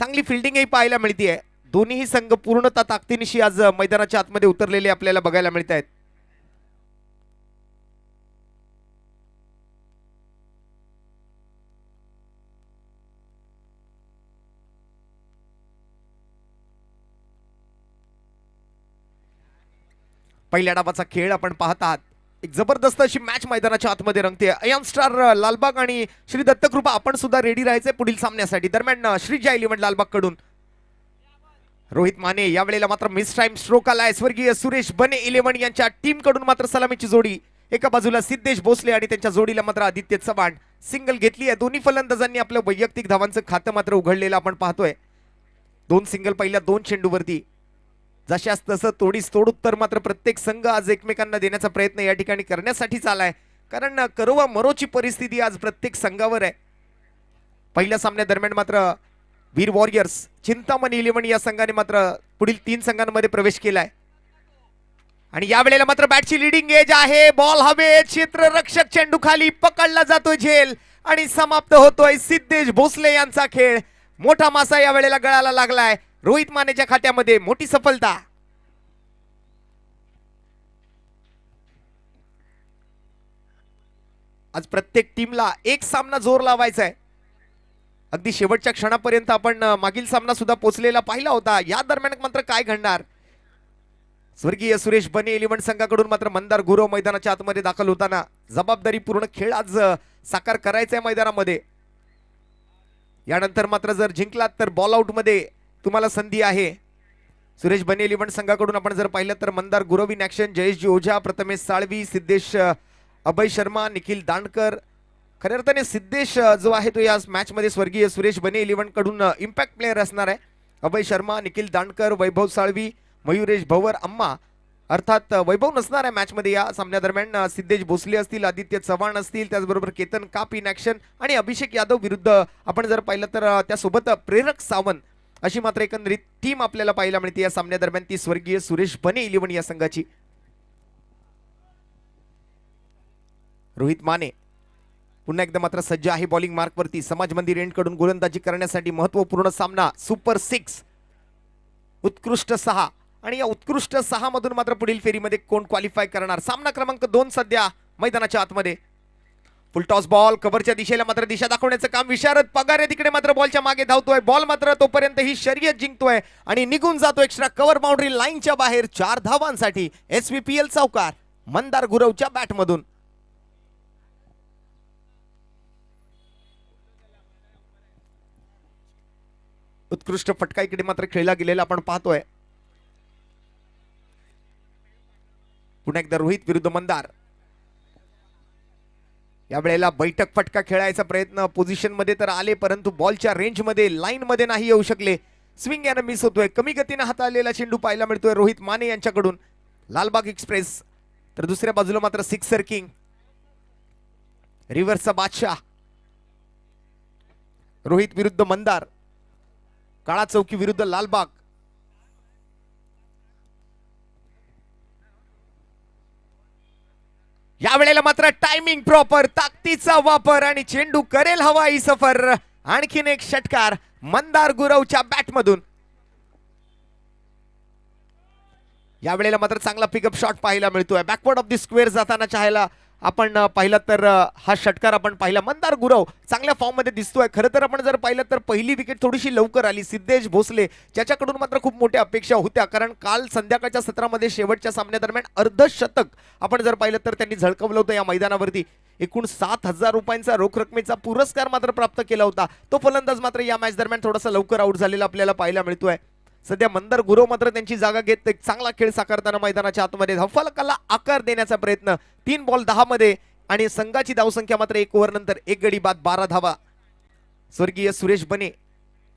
चांगली फिल्डिंगही पाहायला मिळते. दोन्ही संघ पूर्णतः ताकदीनिशी आज मैदानाच्या आतमध्ये उतरलेले आपल्याला बघायला मिळत आहेत. पहिल्या डावाचा खेळ आपण पाहत आहात. एक जबरदस्त अशी मॅच मैदानाच्या आतमध्ये रंगते. अयन स्टार लालबाग आणि श्री दत्तकृपा आपण सुद्धा रेडी राहायचे पुढील सामन्यासाठी. दरम्यान श्रीजा इलेव्हन लालबाग कडून रोहित माने यावेळेला मात्र मिस टाइम स्ट्रोक आलाय. स्वर्गीय सुरेश बने इलेव्हन यांच्या टीम कडून मात्र सलामीची जोडी. एका बाजूला सिद्धेश भोसले आणि त्यांच्या जोडीला मात्र आदित्य चव्हाण. सिंगल घेतली आहे. दोन्ही फलंदाजांनी आपलं वैयक्तिक धावांचं खातं मात्र उघडलेलं आपण पाहतोय. 2 सिंगल पहिल्या 2 चेंडूवरती. जशास तसं तोडीस तोड उत्तर मात्र प्रत्येक संघ आज एकमेकांना देण्याचा प्रयत्न या ठिकाणी करण्यासाठी चालाय. कारण करोवा मरोची परिस्थिती आज प्रत्येक संघावर आहे. पहिल्या सामन्यादरम्यान मात्र वीर वॉरियर्स चिंतामणी इलेव्हन या संघाने मात्र पुढील 3 संघांमध्ये प्रवेश केलाय. आणि यावेळेला मात्र बॅटची लीडिंग एज आहे. बॉल हवेत. क्षेत्ररक्षक चेंडू खाली पकडला जातोय झेल आणि समाप्त होतोय सिद्धेश भोसले यांचा खेळ. मोठा मासा यावेळेला गळाला लागलाय. रोहित मानेच्या खात्यामध्ये मोठी सफलता. आज प्रत्येक टीमला एक सामना जोर लावायचा आहे. अगदी शेवटच्या क्षणापर्यंत आपण मागील सामना सुद्धा पोहोचलेला पाहिला होता. या दरम्यान मात्र काय घडणार. स्वर्गीय सुरेश बने इलेव्हन संघाकडून मात्र मंदार गुरव मैदानाच्या आतमध्ये दाखल होताना जबाबदारी पूर्ण खेळ आज साकार करायचा आहे मैदानामध्ये. यानंतर मात्र जर जिंकलात तर बॉल आउट मध्ये तुम्हाला संधी आहे. सुरेश बने इलेव्हन संघाकडून आपण जर पाहिलं तर मंदार गुरव इन ऍक्शन, जयेशजी ओझा, प्रथमेश साळवी, सिद्धेश अभय शर्मा, निखिल दांडकर. खऱ्या अर्थाने सिद्धेश जो आहे तो या मॅच मध्ये स्वर्गीय सुरेश बने इलेव्हन कडून इम्पॅक्ट प्लेअर असणार आहे. अभय शर्मा, निखिल दांडकर, वैभव साळवी, मयुरेश भवर, अम्मा अर्थात वैभव नसणार आहे मॅच मध्ये. या सामन्यादरम्यान सिद्धेश भोसले असतील, आदित्य चव्हाण असतील, त्याचबरोबर केतन काप इन ऍक्शन आणि अभिषेक यादव विरुद्ध आपण जर पाहिलं तर त्यासोबत प्रेरक सावंत अशी मात्र एकंदरीत टीम आपल्याला पाहायला मिळते या सामन्यादरम्यान. ती स्वर्गीय सुरेश बने इलेव्हन या संघाची. रोहित माने पुन्हा एकदा मात्र सज्ज आहे बॉलिंग मार्कवरती. समाज मंदिर एंड कडून गोलंदाजी करण्यासाठी महत्वपूर्ण सामना. सुपर 6, उत्कृष्ट 6 आणि या उत्कृष्ट 6 मधून मात्र पुढील फेरीमध्ये कोण क्वालिफाय करणार. सामना क्रमांक 2 सध्या मैदानाच्या आतमध्ये. फुल टॉस बॉल कव्हरच्या दिशेला मात्र दिशा दाखवण्याचं काम विशारद पगारे तिकडे मात्र बॉलच्या मागे धावतोय. बॉल मात्र तोपर्यंत ही शर्यत जिंकतोय आणि निघून जातो एक्स्ट्रा कव्हर बाउंड्री लाईनच्या बाहेर 4 धावांसाठी. SVPL चौकार मंदार गुरवच्या बॅटमधून. उत्कृष्ट फटका इकडे मात्र खेळला गेलेला आपण पाहतोय. पुन्हा एकदा रोहित विरुद्ध मंदार. यावेळेला बैठक फटका खेळायचा प्रयत्न पोझिशन मध्ये तर आले परंतु बॉलच्या रेंज मध्ये लाईन मध्ये नाही येऊ शकले. स्विंग यानं मिस होतोय. कमी गतीने हाताळलेला चेंडू पाहायला मिळतोय रोहित माने यांच्याकडून. लालबाग एक्सप्रेस तर दुसऱ्या बाजूला मात्र सिक्सर किंग रिव्हर्सचा बादशाह. रोहित विरुद्ध मंदार, काळा चौकी विरुद्ध लालबाग. यावेळेला मात्र टायमिंग प्रॉपर, ताकदीचा वापर आणि चेंडू करेल हवाई सफर. आणखीन एक षटकार मंदार गुरवच्या बॅटमधून. यावेळेला मात्र चांगला पिकअप शॉट पाहायला मिळतोय. बॅकवर्ड ऑफ द स्क्वेअर जाताना चाहायला आपण पाहिलं तर हा षटकार आपण पाहिला. मंदार गुरव चांगल्या फॉर्म मध्ये दिसतोय. खरं तर आपण जर पाहिलं तर पहिली विकेट थोडीशी लवकर आली. सिद्धेश भोसले ज्याच्याकडून मात्र खूप मोठ्या अपेक्षा होत्या कारण काल संध्याकाळच्या सत्रामध्ये शेवटच्या सामन्यादरम्यान अर्धशतक आपण जर पाहिलं तर त्यांनी झळकवलं होतं या मैदानावरती. एकूण 7,000 रुपयांचा रोख रकमेचा पुरस्कार मात्र प्राप्त केला होता. तो फलंदाज मात्र या मॅच दरम्यान थोडासा लवकर आउट झालेला आपल्याला पाहायला मिळतोय. सध्या मंदार गुरव मात्र त्यांची जागा घेत एक चांगला खेळ साकारताना मैदानाच्या आतमध्ये धावफलकाला आकार देण्याचा प्रयत्न. 3 बॉल 10 मध्ये आणि संघाची धावसंख्या मात्र 1 ओव्हर नंतर 1 गडी बाद 12 धावा. स्वर्गीय सुरेश बने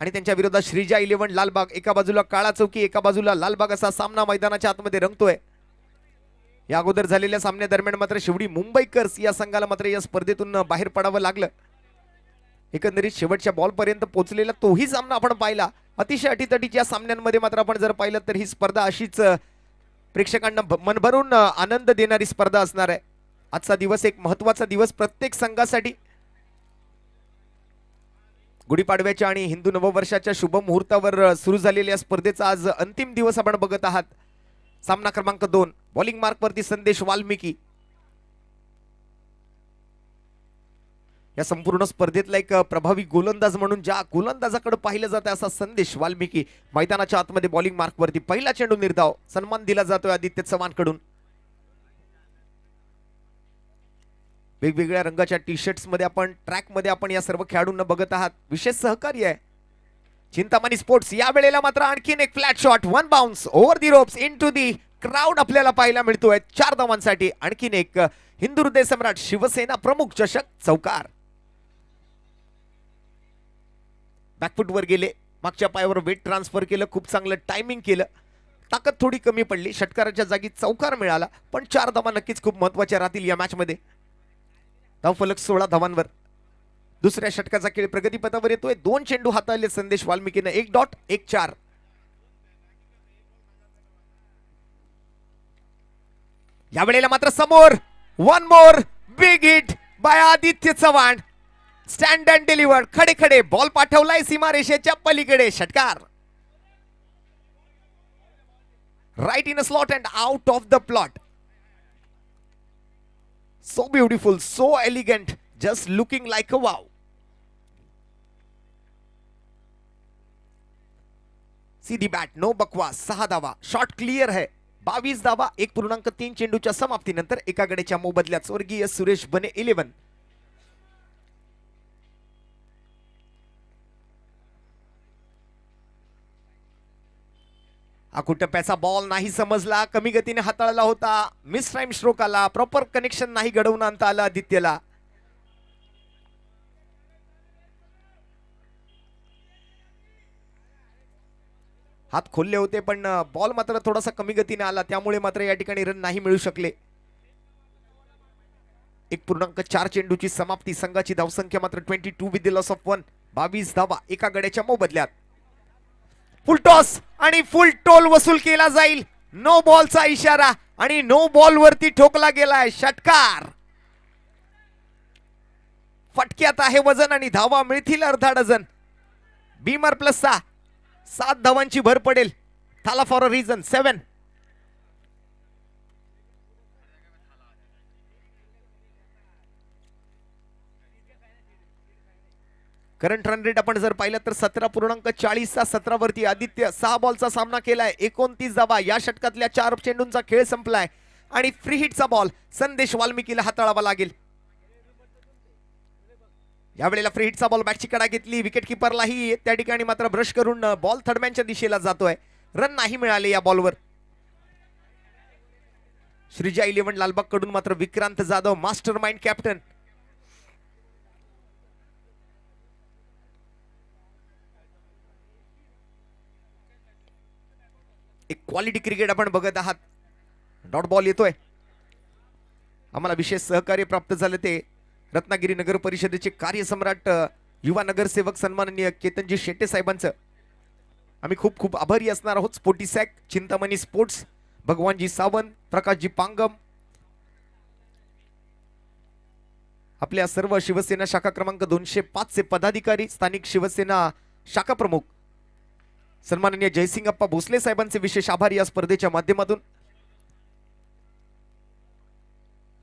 आणि त्यांच्या विरोधात श्रीजा इलेव्हन लालबाग. एका बाजूला काळा चौकी, एका बाजूला लालबाग असा सामना मैदानाच्या आतमध्ये रंगतोय. या अगोदर झालेल्या सामन्यादरम्यान मात्र शेवटी मुंबईकर्स या संघाला मात्र या स्पर्धेतून बाहेर पडावं लागलं. एकंदरीत शेवटच्या बॉल पर्यंत पोहोचलेला तोही सामना आपण पाहिला. अतिशय अटीतटीच्या सामन्यांमध्ये मात्र आपण जर पाहिलं तर ही स्पर्धा अशीच प्रेक्षकांना मन भरून आनंद देणारी स्पर्धा असणार आहे. आजचा दिवस एक महत्त्वाचा दिवस प्रत्येक संघासाठी. गुढीपाडव्याच्या आणि हिंदू नववर्षाच्या शुभ मुहूर्तावर सुरू झालेल्या स्पर्धेचा आज अंतिम दिवस आपण बघत आहात। सामना क्रमांक 2 बॉलिंग मार्क वरती संदेश वाल्मिकी। या संपूर्ण स्पर्धेतला एक प्रभावी गोलंदाज म्हणून ज्या गोलंदाजाकडे पाहिलं जातं असा संदेश वाल्मिकी मैदानाच्या आतमध्ये बॉलिंग मार्क वरती पहिला चेंडू निर्धाव सन्मान दिला जातोय आदित्य चव्हाण कडून। वेगवेगळ्या रंगाच्या टी शर्ट्स मध्ये आपण ट्रॅक मध्ये आपण या सर्व खेळाडूंना बघत आहात। विशेष सहकार्य आहे चिंतामणी स्पोर्ट्स। या वेळेला मात्र आणखीन एक flat shot one bounce over the ropes into the crowd आपल्याला पाहायला मिळतोय। 4 धावांसाठी आणखीन एक हिंदू हृदय सम्राट शिवसेना प्रमुख चषक चौकार। बॅकफुट वर गेले, मागच्या पायावर वेट ट्रान्सफर केलं, खूप चांगलं टायमिंग केलं, ताकद थोडी कमी पडली, षटकाराच्या जागी चौकार मिळाला, पण 4 धावा नक्कीच खूप महत्त्वाच्या राहतील या मॅच मध्ये। धावफलक 16 धावांवर। दुसऱ्या षटकाचा खेळ प्रगतीपथावर येतोय। 2 चेंडू हाताळले संदेश वाल्मिकीने, 1 डॉट 1 4। या वेळेला मात्र समोर one more big hit by Aditya Chavan. Stand and delivered, खडे खडे बॉल पाठवलाय सीमारेषेच्या पलीकडे, षटकार right in a slot and out of the plot. So beautiful, so elegant, just looking like a wow. सीधी बॅट, नो बकवास, 6 धावा, शॉट क्लियर है। 22 धावा 1.3 चेंडूच्या समाप्तीनंतर एका गड्याच्या मोबदल्यात स्वर्गीय सुरेश बने 11। अकुटप्याचा बॉल नाही समजला, कमी गतीने हाताळला होता, मिस टाइम स्ट्रोक आला, प्रॉपर कनेक्शन नाही घडवून आणता आलं आदित्यला। हात खोलले होते पण बॉल मात्र थोडासा कमी गतीने आला, त्यामुळे मात्र या ठिकाणी रन नाही मिळू शकले। 1.4 चेंडूची समाप्ती, संघाची धावसंख्या मात्र 22 विथ द लॉस ऑफ 1। 22 धावा एका गड्याच्या मोबदल्यात। फुल टॉस आणि फुल टोल वसूल केला जाईल। नो बॉलचा इशारा आणि नो बॉल वरती ठोकला गेलाय, षटकार। फटक्यात आहे वजन आणि धावा मिळतील अर्धा डझन। बीमर प्लस 6, 7 धावांची भर पडेल। थाला for a reason 7। Current run rate आपण जर पाहिलं तर 17.40 चा 17 वरती आदित्य 6 बॉलचा सामना केलाय, 29 धावा। या षटकातल्या 4 चेंडूंचा खेळ संपलाय आणि फ्री हिटचा बॉल संदेश वाल्मिकीला हाताळावा लागेल। या वेळेला फ्री हिटचा बॉल बॅटची कडा घेतली, विकेट किपरलाही त्या ठिकाणी मात्र ब्रश करून बॉल थर्डमॅनच्या दिशेला जातोय। रन नाही मिळाले या बॉलवर। श्रीजा 11 लालबाग कडून मात्र Vikrant Jadhav master mind captain. एक क्वालिटी क्रिकेट आपण बघत आहात। डॉट बॉल येतोय, आम्हाला विशेष सहकार्य प्राप्त झाले ते रत्नागिरी नगर परिषदेचे कार्यसम्राट युवा नगरसेवक सन्माननीय केतनजी शेट्टे साहेबांचं आम्ही खूप खूप आभारी असणार आहोत। Sporty sack, Chintamani sports, Bhagwanji Sawant, Prakashji Pangam, आपल्या सर्व शिवसेना शाखा क्रमांक 205 चे पदाधिकारी, स्थानिक शिवसेना शाखा प्रमुख सन्माननीय जयसिंगप्पा भोसले साहेबांचे विशेष आभार या स्पर्धेच्या माध्यमातून।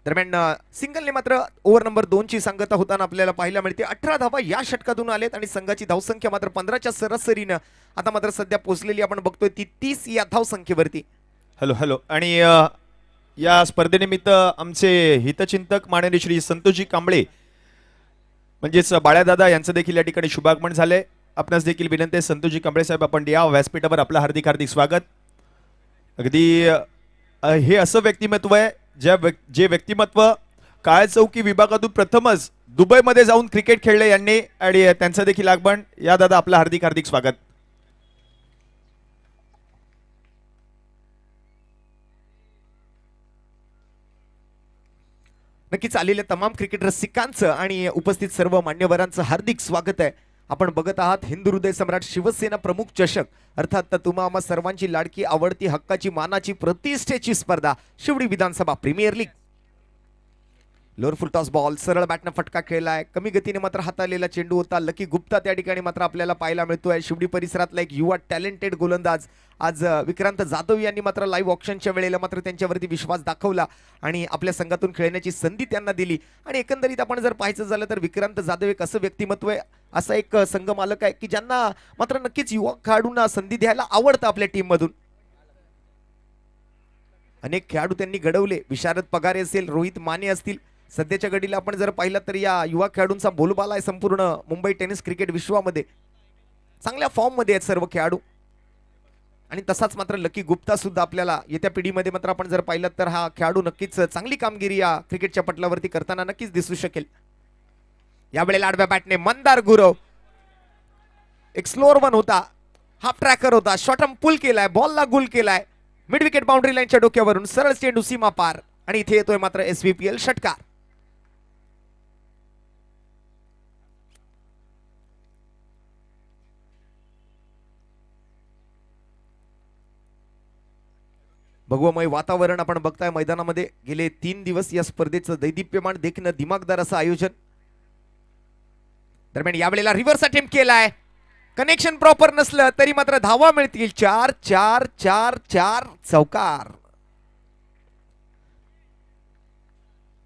दरम्यान सिंगलने मात्र ओव्हर नंबर 2 ची सांगता होताना आपल्याला पाहायला मिळते। 18 धावा या षटकातून आलेत आणि संघाची धावसंख्या मात्र 15च्या सरासरीनं आता मात्र सध्या पोहोचलेली आपण बघतोय ती 30 या धावसंख्येवरती। हॅलो आणि या स्पर्धेनिमित्त आमचे हितचिंतक माननीय श्री संतोषजी कांबळे म्हणजेच बाळ्यादादा यांचं देखील या ठिकाणी शुभागमन झाले। आपणास देखील विनंती आहे संतोषजी कांबळे साहेब, आपण या व्यासपीठावर आपलं हार्दिक हार्दिक स्वागत। अगदी हे असं व्यक्तिमत्व आहे जे व्यक्तिमत्व काळचौकी विभागातून प्रथमच दुबईमध्ये जाऊन क्रिकेट खेळले यांनी, आणि त्यांचं देखील आगमन। या दादा आपलं हार्दिक हार्दिक स्वागत। नक्कीच आलेल्या तमाम क्रिकेट रसिकांचं आणि उपस्थित सर्व मान्यवरांचं हार्दिक स्वागत आहे। आपण बघत आहात हिंदू हृदय सम्राट शिवसेना प्रमुख चषक, अर्थात तुम्हा आम्हा सर्वांची लाडकी, आवडती, हक्काची, मानाची, प्रतिष्ठेची स्पर्धा Sewri Vidhan Sabha premier league. Lower full toss ball सरळ बॅटनं फटका खेळलाय. कमी गतीने मात्र हाताळलेला चेंडू होता. लकी गुप्ता त्या ठिकाणी मात्र आपल्याला पाहायला मिळतोय. शिवडी परिसरातला एक युवा टॅलेंटेड गोलंदाज आज विक्रांत जाधव यांनी मात्र लाईव्ह ऑप्शनच्या वेळेला मात्र त्यांच्यावरती विश्वास दाखवला आणि आपल्या संघातून खेळण्याची संधी त्यांना दिली. आणि एकंदरीत आपण जर पाहायचं झालं तर विक्रांत जाधव एक असं व्यक्तिमत्व आहे, असा एक संघ मालक आहे की ज्यांना मात्र नक्कीच युवा खेळाडूंना संधी द्यायला आवडतं आपल्या टीम मधून. अनेक खेळाडू त्यांनी घडवले. विशारद पगारे असेल, रोहित माने असतील. सध्याच्या घडीला आपण जर पाहिलं तर या युवा खेळाडूंचा बोलबाला आहे संपूर्ण मुंबई टेनिस क्रिकेट विश्वामध्ये. चांगल्या फॉर्म मध्ये आहेत सर्व खेळाडू. आणि तसाच मात्र लकी गुप्ता सुद्धा आपल्याला येत्या पिढीमध्ये मात्र आपण जर पाहिलं तर हा खेळाडू नक्कीच चांगली कामगिरी या क्रिकेटच्या पटलावरती करताना नक्कीच दिसू शकेल. यावेळेला आडव्या बॅटने मंदार गुरव, एक स्लोअर वन होता, हाफ ट्रॅकर होता, शॉर्टम पुल केलाय, बॉलला गुल केलाय, मिड विकेट बाउंड्री लाईनच्या डोक्यावरून सरळ चेंडू सीमा पार. आणि इथे येतोय मात्र एसव्हीपीएल षटकार. भगवमय वातावरण आपण बघताय मैदानामध्ये. गेले 3 दिवस या स्पर्धेचं दैदिप्यमान देखणं दिमागदार असं आयोजन. दरम्यान यावेळेला रिव्हर्स अटेम्प्ट केलाय. कनेक्शन प्रॉपर नसलं तरी मात्र धावा मिळतील. 4 4 4 4 चौकार.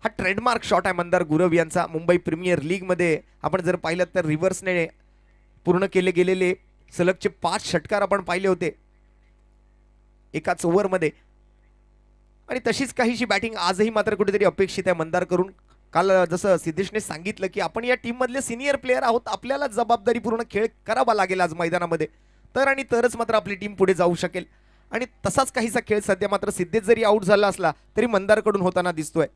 हा ट्रेडमार्क शॉट आहे मंदार गुरव यांचा. मुंबई प्रीमियर लीग मध्ये आपण जर पाहिलं तर रिव्हर्सने पूर्ण केले गेलेले सलगचे 5 षटकार आपण पाहिले होते एकाच ओव्हरमध्ये. आणि तशीच काहीशी बॅटिंग आजही मात्र कुठेतरी अपेक्षित आहे मंदार करून. काल जसं सिद्धेशने सांगितलं की आपण या टीम मधले सिनियर प्लेयर आहोत, आपल्याला जबाबदारीपूर्ण खेळ करावा लागेल आज मैदानामध्ये, तर आणि तरच मात्र आपली टीम पुढे जाऊ शकेल. आणि तसाच काहीसा खेळ सध्या मात्र सिद्धेश जरी आउट झाला असला तरी मंदारकडून होताना दिसतोय.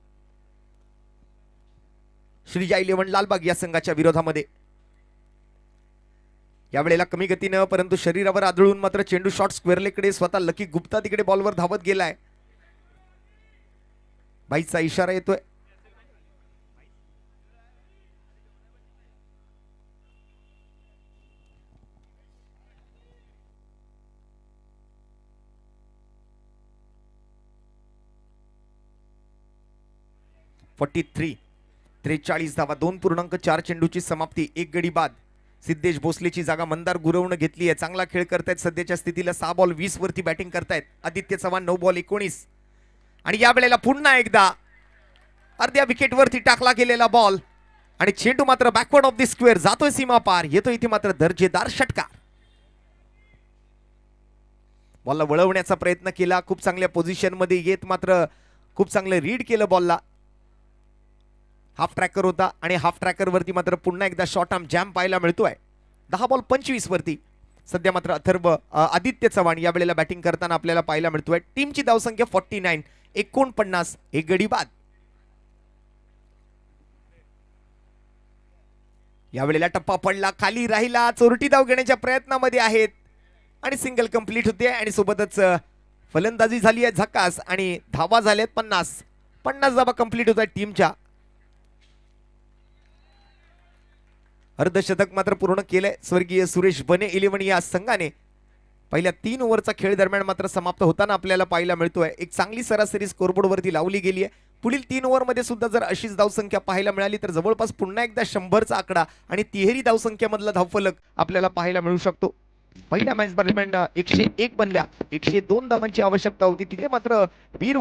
श्रीजा 11 लालबाग या संघाच्या विरोधामध्ये. यावेळेला कमी गतीनं परंतु शरीरावर आदळून मात्र चेंडू शॉट स्क्वेअरलेकडे स्वतः लकी गुप्ता तिकडे बॉलवर धावत गेलाय. बाईचा इशारा येतोय. (43) 43 धावा, 2.4 चेंडूची समाप्ती, 1 गडी बाद. सिद्धेश भोसलेची जागा मंदार गुरवनं घेतली आहे. चांगला खेळ करतायत सध्याच्या स्थितीला. 6 बॉल 20 वरती बॅटिंग करतायत. आदित्य चव्हाण 9 बॉल 19. आणि या वेळेला पुन्हा एकदा अर्ध्या विकेटवरती टाकला गेलेला बॉल आणि चेंडू मात्र बॅकवर्ड ऑफ द स्क्वेअर जातोय सीमा पार. येतो इथे मात्र दर्जेदार षटकार. बॉलला वळवण्याचा प्रयत्न केला, खूप चांगल्या पोझिशन मध्ये येत मात्र खूप चांगलं रीड केलं बॉलला. हाफ ट्रॅकर होता आणि हाफ ट्रॅकर वरती मात्र पुन्हा एकदा शॉर्ट आर्म जॅम पाहायला मिळतोय. 10 बॉल 25 वरती सध्या मात्र अथर्व आदित्य चव्हाण या वेळेला बॅटिंग करताना आपल्याला पाहायला मिळतोय. टीमची धावसंख्या 49, 49, 1 गडी बाद. यावेळेला टप्पा पडला, खाली राहिला, चोरटी धाव घेण्याच्या प्रयत्नामध्ये आहेत आणि सिंगल कंप्लीट होते. आणि सोबतच फलंदाजी झाली आहे झकास आणि धावा झाल्यात 50 धावा कंप्लीट होत आहेत टीमच्या. अर्धशतक मात्र पूर्ण केलंय स्वर्गीय सुरेश बने 11 या संघाने. पहिल्या 3 ओव्हरचा खेळ दरम्यान मात्र समाप्त होताना आपल्याला पाहायला मिळतोय. एक चांगली सरासरी स्कोरबोर्ड वरती लावली गेली आहे. पुढील 3 ओव्हरमध्ये सुद्धा जर अशीच धावसंख्या पाहायला मिळाली तर जवळपास पुन्हा एकदा 100चा आकडा आणि तिहेरी धावसंख्येमधला धावफलक आपल्याला पाहायला मिळू शकतो. पहिल्या मॅच दरम्यान 101 बनल्या, 102 धावांची आवश्यकता होती, तिथे मात्र वीर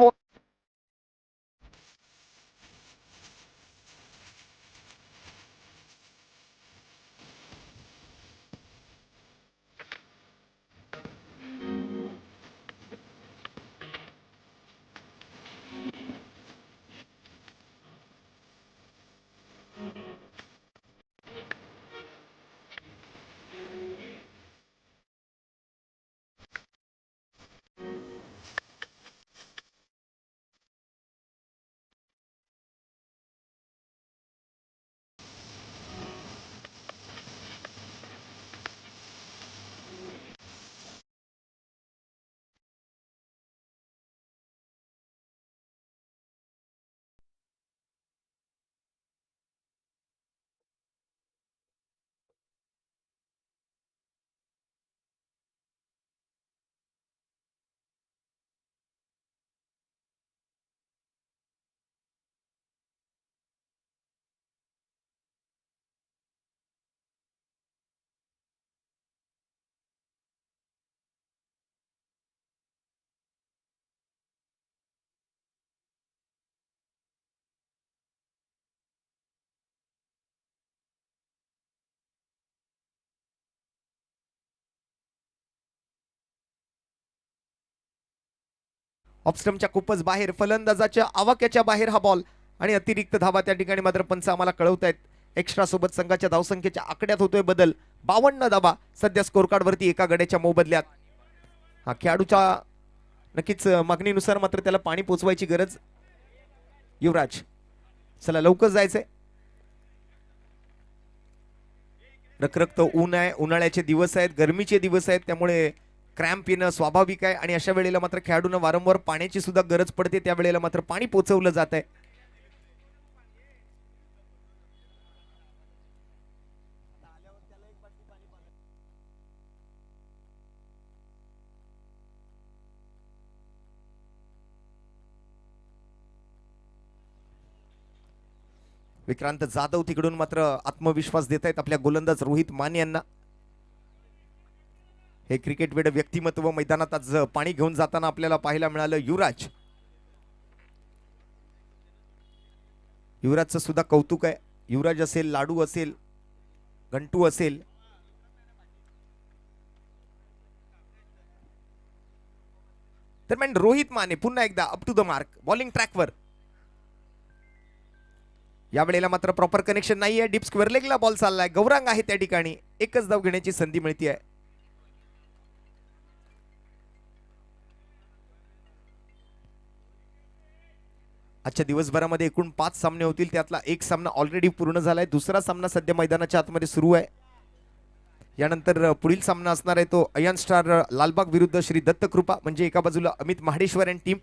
ऑफस्टमच्या खूपच बाहेर, फलंदाजाच्या आवाक्याच्या बाहेर हा बॉल आणि अतिरिक्त धावा त्या ठिकाणी मात्र पंच आम्हाला कळवतायत. एक्स्ट्रा सोबत संघाच्या धावसंख्येच्या आकड्यात होतोय बदल. 52 धावा सध्या स्कोर कार्ड वरती एका गड्याच्या मोबदल्यात. हा खेळाडूच्या नक्कीच मागणीनुसार मात्र त्याला पाणी पोचवायची गरज. युवराज चला लवकर जायचंय. रखरखत ऊन आहे, उन्हाळ्याचे दिवस आहेत, गरमीचे दिवस आहेत, त्यामुळे क्रॅम्प येणं स्वाभाविक आहे आणि अशा वेळेला मात्र खेळाडूंना वारंवार पाण्याची सुद्धा गरज पडते. त्यावेळेला मात्र पाणी पोचवलं जात आहे. विक्रांत जाधव तिकडून मात्र आत्मविश्वास देत आहेत आपल्या गोलंदाज रोहित मान यांना. हे क्रिकेट वेड व्यक्तिमत्व मैदानात आज पाणी घेऊन जाताना आपल्याला पाहायला मिळालं. युवराजचं सुद्धा कौतुक आहे. युवराज असेल, लाडू असेल, घंटू असेल, दरम्यान रोहित माने पुन्हा एकदा up to the mark bowling ट्रॅकवर. यावेळेला मात्र प्रॉपर कनेक्शन नाहीये. डीप स्क्वेअर लेगला बॉल चाललाय. गौरांग आहे त्या ठिकाणी. एकच धाव घेण्याची संधी मिळते. आजच्या दिवसभरामध्ये एकूण 5 सामने होतील, त्यातला एक सामना ऑलरेडी पूर्ण झालाय. दुसरा सामना सध्या मैदानाच्या आतमध्ये सुरू आहे. यानंतर पुढील सामना असणार आहे तो अयन स्टार लालबाग विरुद्ध श्री दत्तकृपा. म्हणजे एका बाजूला अमित महाडेश्वर अँड टीम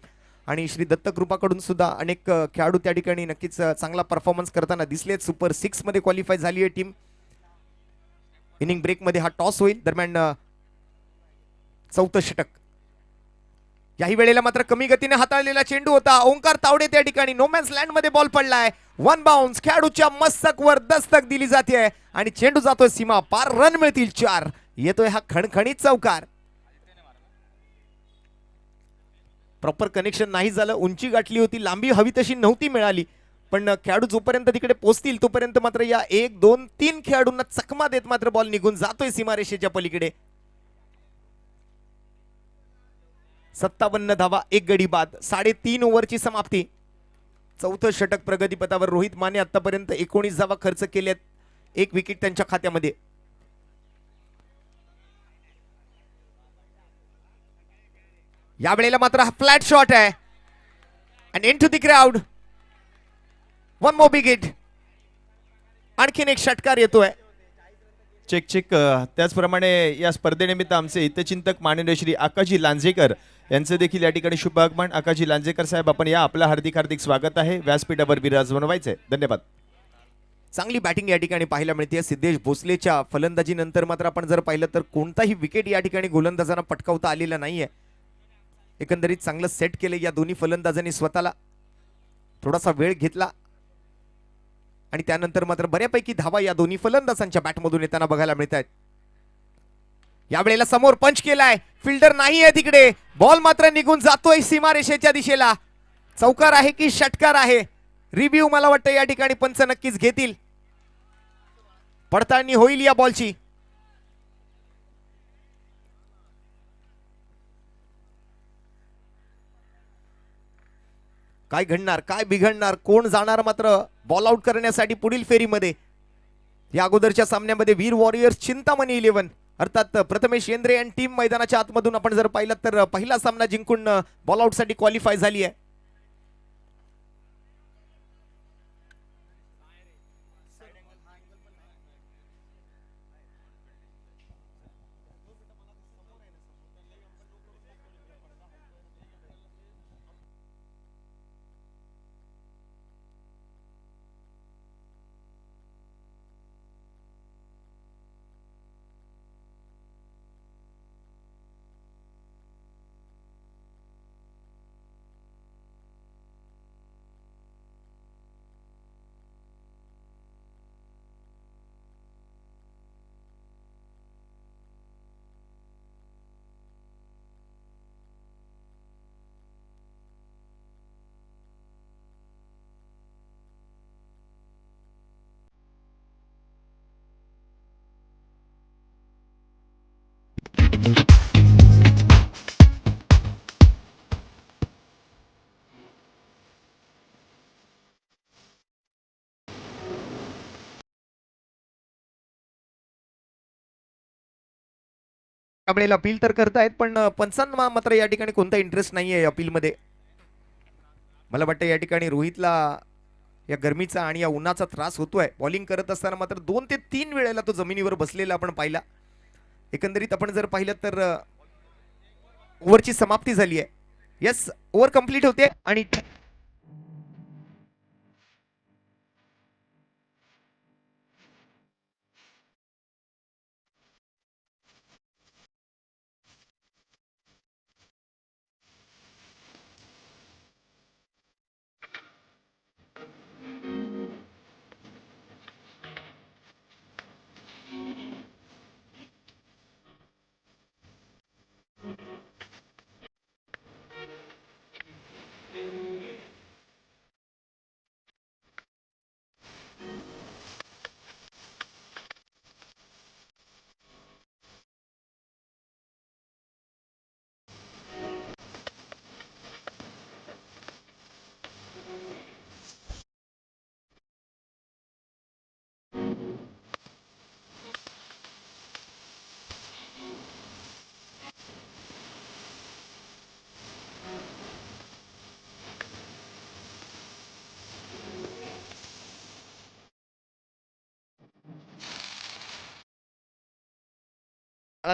आणि श्री दत्तकृपाकडून सुद्धा अनेक खेळाडू त्या ठिकाणी नक्कीच चांगला परफॉर्मन्स करताना दिसलेत. सुपर 6 मध्ये क्वालिफाय झाली आहे टीम. इनिंग ब्रेक मध्ये हा टॉस होईल. दरम्यान चौथं षटक. याही वेळेला मात्र कमी गतीने हाताळलेला चेंडू होता. ओंकार तावडे त्या ठिकाणी नोमॅन्स लँड मध्ये बॉल पडलाय. One bounce. खेळाडूच्या मस्तकवर दस्तक दिली जाते आणि चेंडू जातोय सीमा पार. रन मिळतील 4. येतोय हा खणखणीत चौकार. प्रॉपर कनेक्शन नाही झालं. उंची गाठली होती, लांबी हवी तशी नव्हती मिळाली. पण खेळाडू जोपर्यंत तिकडे पोहोचतील तोपर्यंत मात्र या 1 2 3 खेळाडूंना चकमा देत मात्र बॉल निघून जातोय सीमारेषेच्या पलीकडे. 57 धावा, 1 गडी बाद. 3.5 ओव्हरची समाप्ती. चौथं षटक प्रगतीपथावर. रोहित माने आतापर्यंत 19 धावा खर्च केल्यात. 1 विकेट त्यांच्या खात्यामध्ये. यावेळेला मात्र हा फ्लॅट शॉट आहे and into the crowd. One more big hit. आणखीन एक षटकार येतोय. Check check. त्याचप्रमाणे या स्पर्धेनिमित्त आमचे हितचिंतक माननीय श्री आकाशजी लांजेकर यांचं देखील या ठिकाणी शुभ आगमन. आकाशजी लांजेकर साहेब आपण या. आपलं हार्दिक हार्दिक स्वागत आहे. व्यासपीठावर विराजमान व्हायचंय. धन्यवाद. चांगली बॅटिंग या ठिकाणी पाहायला मिळते. सिद्धेश भोसलेच्या फलंदाजीनंतर मात्र आपण जर पाहिलं तर कोणताही विकेट या ठिकाणी गोलंदाजांना पटकावता आलेला नाहीये. एकंदरीत चांगलं सेट केलं या दोन्ही फलंदाजांनी स्वतःला. थोडासा वेळ घेतला आणि त्यानंतर मात्र बऱ्यापैकी धावा या दोन्ही फलंदाजांच्या बॅटमधून येताना बघायला मिळत आहेत. यावेळेला समोर पंच केलाय. फिल्डर नाही आहे तिकडे. बॉल मात्र निघून जातोय सीमारेषेच्या दिशेला. चौकार आहे की षटकार आहे? रिव्ह्यू मला वाटतं या ठिकाणी पंच नक्कीच घेतील. पडताळणी होईल या बॉलची. काय घडणार, काय बिघडणार, कोण जाणार मात्र बॉल आउट करण्यासाठी पुढील फेरीमध्ये? या अगोदरच्या सामन्यामध्ये वीर वॉरियर्स चिंतामणी 11 अर्थात प्रथमेश येंद्रे आणि टीम मैदानाच्या आतमधून आपण जर पाहिलं तर पहिला सामना जिंकून बॉल आउट साठी क्वालिफाय झाली आहे. त्यावेळेला अपील तर करतायत पण पंचांना मात्र या ठिकाणी कोणता इंटरेस्ट नाहीये अपीलमध्ये. मला वाटतं या ठिकाणी रोहितला या गरमीचा आणि या उन्हाचा त्रास होतोय. बॉलिंग करत असताना मात्र 2 ते 3 वेळेला तो जमिनीवर बसलेला आपण पाहिला. एकंदरीत आपण जर पाहिलं तर ओव्हरची समाप्ती झाली आहे. येस, ओव्हर कंप्लीट होते आणि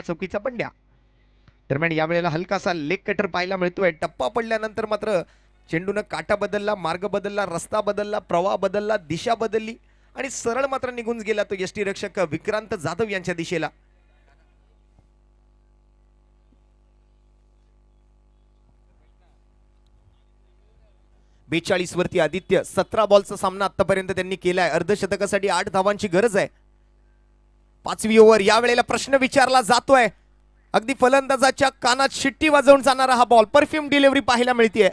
चौकीचा बंड्या. दरम्यान या वेळेला हलकासा लेग कटर पाहायला मिळतोय. टप्पा पडल्यानंतर मात्र चेंडूनं काटा बदलला, मार्ग बदलला, रस्ता बदलला, प्रवाह बदलला, दिशा बदलली आणि सरळ मात्र निघून गेला तो यष्टीरक्षक विक्रांत जाधव यांच्या दिशेला. बेचाळीस वरती आदित्य. 17 बॉलचा सामना आतापर्यंत त्यांनी केलाय. अर्धशतकासाठी 8 धावांची गरज आहे. 5वी ओव्हर. या वेळेला प्रश्न विचारला जातोय. अगदी फलंदाजाच्या कानात शिट्टी वाजवून जाणारा हा बॉल. परफ्यूम डिलिव्हरी पाहायला मिळतीये.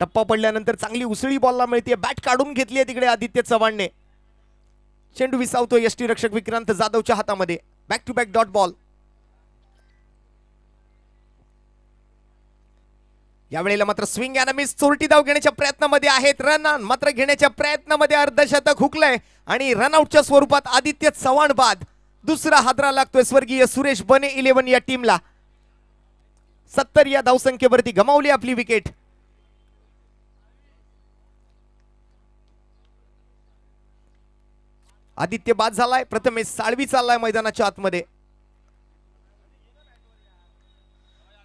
टप्पा पडल्यानंतर चांगली उसळी बॉलला मिळतीये. बॅट काढून घेतलीये तिकडे आदित्य चव्हाणने. चेंडू विसावतो यष्टीरक्षक विक्रांत जाधवच्या हातामध्ये. Back to back dot ball. यावेळेला मात्र स्विंग अँड मिस. चोरटी धाव घेण्याच्या प्रयत्नामध्ये आहेत. रन मात्र घेण्याच्या प्रयत्नामध्ये अर्धशतक हुकलंय आणि रनआउटच्या स्वरूपात आदित्य चव्हाण बाद. दुसरा हादरा लागतोय स्वर्गीय सुरेश बने 11 या टीमला. 70 या धावसंख्येवरती गमावली आपली विकेट. आदित्य बाद झालाय. प्रथमेश साळवी चाललाय मैदानाच्या आतमध्ये.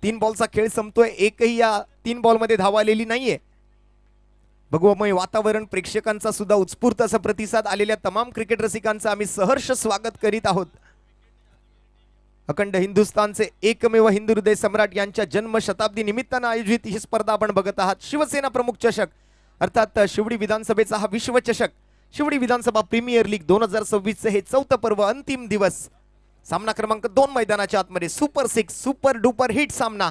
3 बॉलचा खेळ संपतोय. एकही या 3 बॉलमध्ये धाव आलेली नाहीये. भगवमय वातावरण, प्रेक्षकांचा सुद्धा उत्स्फूर्त असा प्रतिसाद, आलेल्या तमाम क्रिकेट रसिकांचा आम्ही सहर्ष स्वागत करीत आहोत. अखंड हिंदुस्थानचे एकमेव हिंदू हृदय सम्राट यांच्या जन्म शताब्दी निमित्तानं आयोजित ही स्पर्धा आपण बघत आहात. शिवसेना प्रमुख चषक अर्थात शिवडी विधानसभेचा हा विश्वचषक. शिवडी विधानसभा प्रीमियर लीग 2026 चे हे 4थं पर्व, अंतिम दिवस. सामना क्रमांक 2 मैदानाच्या आतमध्ये. सुपर 6 सुपर डुपर हिट सामना.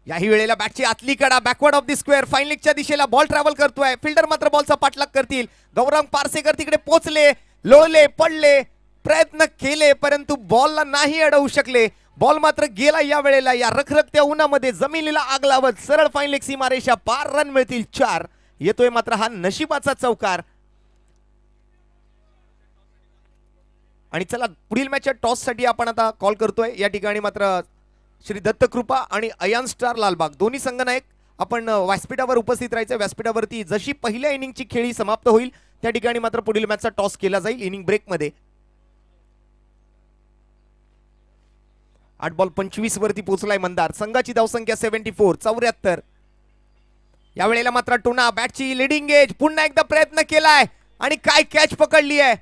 याही वेळेला बॅटची आतली कडा backward of the square fine लेगच्या दिशेला बॉल ट्रॅव्हल करतोय. फिल्डर मात्र बॉलचा पाठलाग करतील. गौरंग पारसेकर तिकडे पोचले, लोळले, पडले, प्रयत्न केले परंतु बॉलला नाही अडवू शकले. बॉल मात्र गेला या वेळेला या रखरखत्या उन्हामध्ये जमिनीला आग लावत सरळ फाईन लेग सीमारेषा पार. रन मिळतील 4. येतोय मात्र हा नशिबाचा चौकार. आणि चला पुढील मॅचच्या टॉस साठी आपण आता कॉल करतोय. या ठिकाणी मात्र श्री दत्तकृपा आणि अयान स्टार लालबाग दोन्ही संघनायक आपण व्यासपीठावर उपस्थित राहायचं. व्यासपीठावरती जशी पहिल्या इनिंगची खेळी समाप्त होईल त्या ठिकाणी मात्र पुढील मॅचचा टॉस केला जाईल इनिंग ब्रेक मध्ये. 8 बॉल 25 वरती पोहोचलाय मंदार. संघाची धावसंख्या 74 74. यावेळेला मात्र टोना बॅटची लिडिंग एज. पुन्हा एकदा प्रयत्न केलाय आणि काय कॅच पकडली आहे.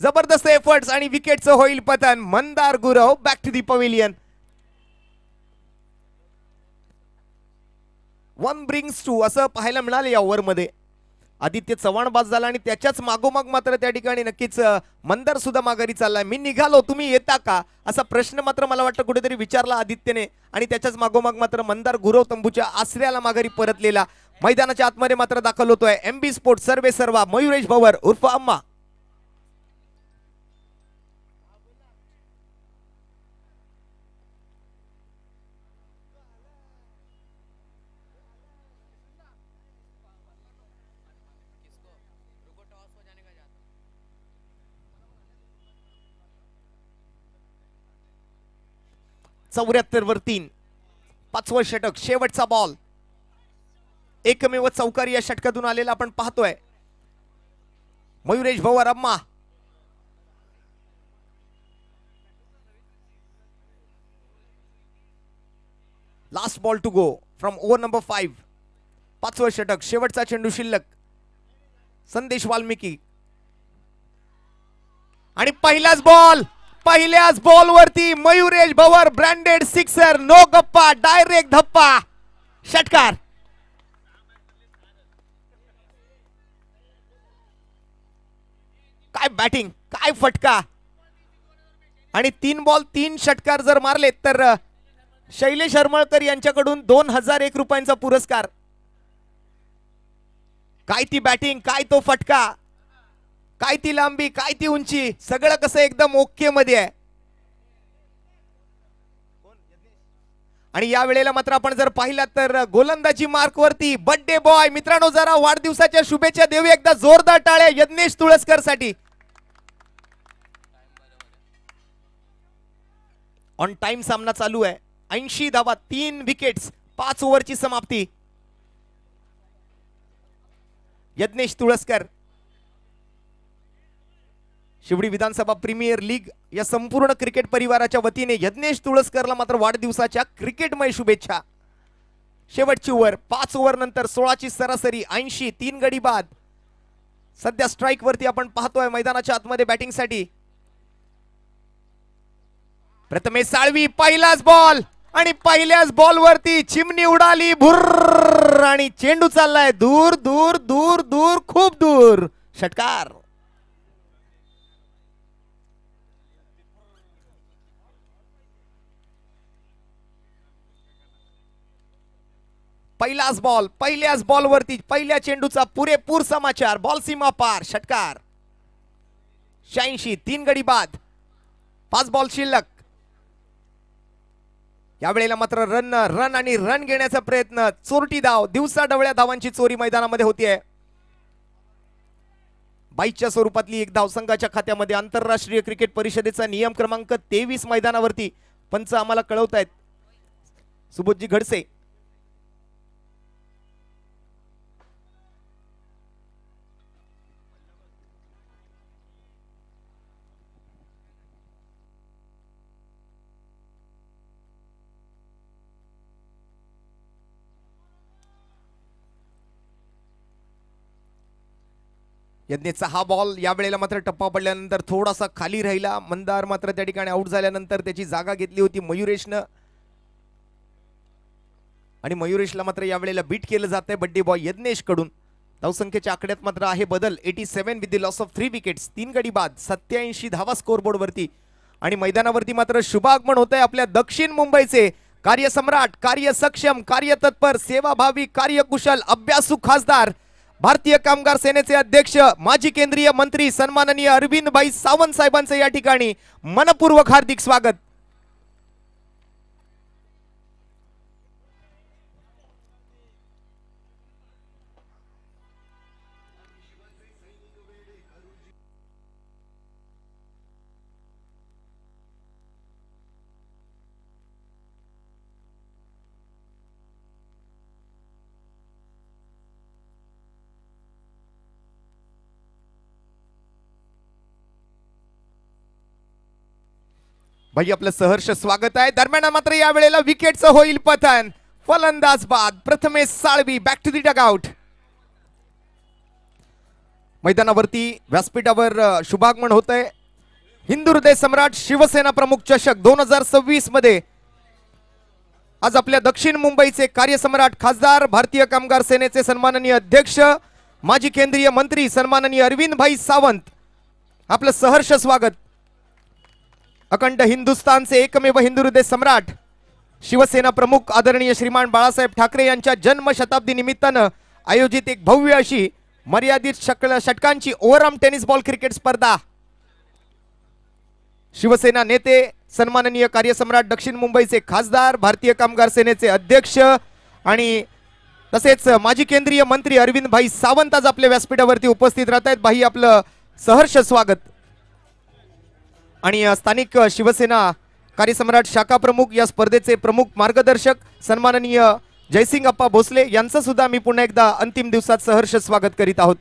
जबरदस्त एफर्ट्स आणि विकेटचं होईल पतन. Mandar Gurav back to the pavilion. 1 brings 2 असं पाहायला मिळालं या ओव्हरमध्ये. आदित्य चव्हाण बाद झाला आणि त्याच्याच मागोमाग मात्र त्या ठिकाणी नक्कीच मंदार सुद्धा माघारी चाललाय. मी निघालो तुम्ही येता का असा प्रश्न मात्र मला वाटतं कुठेतरी विचारला आदित्यने आणि त्याच्याच मागोमाग मात्र मंदार गुरव तंबूच्या आश्रयाला माघारी परतलेला. मैदानाच्या आतमध्ये मात्र दाखल होतोय MB स्पोर्ट सर्वे सर्वा मयुरेश भवर उर्फ अम्मा. 74 वर 3. पाचवं षटक, शेवटचा बॉल. एकमेव चौकारी या षटकातून आलेला आपण पाहतोय. मयुरेश भवर अम्मा. Last ball to go from over number 5. पाचवं षटक, शेवटचा चेंडू शिल्लक. संदेश वाल्मिकी आणि पहिल्याच बॉल वरती मयुरेश भवर ब्रँडेड सिक्सर. नो गप्पा, डायरेक्ट धप्पा. षटकार. काय बॅटिंग, काय फटका. आणि 3 बॉल 3 षटकार जर मारले तर शैलेश हरमळकर यांच्याकडून 2001 रुपयांचा पुरस्कार. काय ती बॅटिंग, काय तो फटका, काय ती लांबी, काय ती उंची, सगळं कसं एकदम ओके मध्ये आहे. आणि या वेळेला मात्र आपण जर पाहिलात तर गोलंदाजी मार्क वरती बर्थडे बॉय. मित्रांनो, जरा वाढदिवसाच्या शुभेच्छा देऊ एकदा जोरदार टाळ्या यज्ञेश तुळसकर साठी. ऑन टाइम सामना चालू आहे. 80 धावा, 3 विकेट्स, 5 ओव्हरची समाप्ती. यज्ञेश तुळसकर शिवडी विधानसभा प्रीमियर लीग या संपूर्ण क्रिकेट परिवाराच्या वतीने यज्ञेश तुळसकरला मात्र वाढदिवसाच्या क्रिकेटमय शुभेच्छा. शेवटची ओव्हर, 5 ओव्हर नंतर 16ची सरासरी, 80, 3 गडी बाद. सध्या स्ट्राईक वरती आपण पाहतोय मैदानाच्या आतमध्ये बॅटिंगसाठी प्रथमेश साळवी. पहिलाच बॉल आणि पहिल्याच बॉल वरती चिमणी उडाली भुर्र आणि चेंडू चाललाय दूर दूर दूर दूर, खूप दूर. षटकार. पहिल्याच बॉल वरती पहिल्या चेंडूचा पुरेपूर समाचार. बॉल सीमा पार. षटकार. 86, 3 गडी बाद, 5 बॉल शिल्लक. यावेळेला मात्र रन आणि रन घेण्याचा प्रयत्न. चोरटी धाव, दिवसा डवळ्या धावांची चोरी मैदानामध्ये होतीये. 22च्या स्वरूपातली एक धाव संघाच्या खात्यामध्ये. आंतरराष्ट्रीय क्रिकेट परिषदेचा नियम क्रमांक 23 मैदानावरती पंच आम्हाला कळवतायत. सुबोधजी घडसे. यज्ञेचा हा बॉल या वेळेला मात्र टप्पा पडल्यानंतर थोडासा खाली राहिला. मंदार मात्र त्या ठिकाणी आउट झाल्यानंतर त्याची जागा घेतली होती मयुरेशनं. आणि मयुरेशला मात्र या वेळेला बीट केलं जात आहे बड्डे बॉय यज्ञेश कडून. धावसंख्येच्या आकड्यात मात्र आहे बदल. 87 with the loss of 3 wickets, 3 गडी बाद, 87 धावा स्कोरबोर्ड वरती. आणि मैदानावरती मात्र शुभागमन होत आहे आपल्या दक्षिण मुंबईचे कार्यसम्राट, कार्यसक्षम, कार्यतत्पर, सेवाभावी, कार्यकुशल, अभ्यासू खासदार, भारतीय कामगार सेनेचे अध्यक्ष, माजी केंद्रीय मंत्री सन्माननीय अरविंद भाई सावंत साहेबांचे या ठिकाणी मनपूर्वक हार्दिक स्वागत. भाई आपलं सहर्ष स्वागत आहे. दरम्यान मात्र या वेळेला विकेटचं होईल पतन. फलंदाज बाद Prathamesh Salvi. Back to the dugout. मैदानावरती व्यासपीठावर शुभागमन होत आहे. हिंदू हृदय सम्राट शिवसेना प्रमुख चषक 2026 मध्ये आज आपल्या दक्षिण मुंबईचे कार्यसम्राट, खासदार, भारतीय कामगार सेनेचे सन्माननीय अध्यक्ष, माजी केंद्रीय मंत्री सन्माननीय अरविंद भाई सावंत, आपलं सहर्ष स्वागत. अखंड हिंदुस्थानचे एकमेव हिंदू हृदय सम्राट, शिवसेना प्रमुख आदरणीय श्रीमान बाळासाहेब ठाकरे यांच्या जन्म शताब्दी निमित्तानं आयोजित एक भव्य अशी मर्यादित षटकांची ओव्हरआर्म टेनिस बॉल क्रिकेट स्पर्धा. शिवसेना नेते सन्माननीय कार्यसम्राट, दक्षिण मुंबईचे खासदार, भारतीय कामगार सेनेचे अध्यक्ष आणि तसेच माजी केंद्रीय मंत्री अरविंद भाई सावंत आज आपल्या व्यासपीठावरती उपस्थित राहत आहेत. भाई आपलं सहर्ष स्वागत. आणि स्थानिक शिवसेना कार्यसम्राट शाखा प्रमुख, या स्पर्धेचे प्रमुख मार्गदर्शक सन्माननीय जयसिंग अप्पा भोसले यांचं सुद्धा मी पुन्हा एकदा अंतिम दिवसात सहर्ष स्वागत करीत आहोत.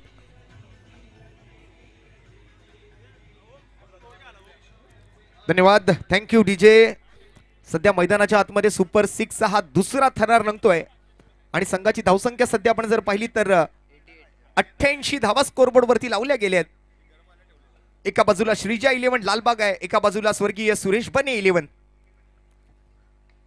धन्यवाद, थँक्यू डीजे. सध्या मैदानाच्या आतमध्ये सुपर 6 हा दुसरा थरार रंगतोय आणि संघाची धावसंख्या सध्या आपण जर पाहिली तर 88 धावा स्कोरबोर्ड वरती लावल्या गेल्यात. एका बाजूला श्रीजा 11 लालबाग आहे, एका बाजूला स्वर्गीय सुरेश बने 11.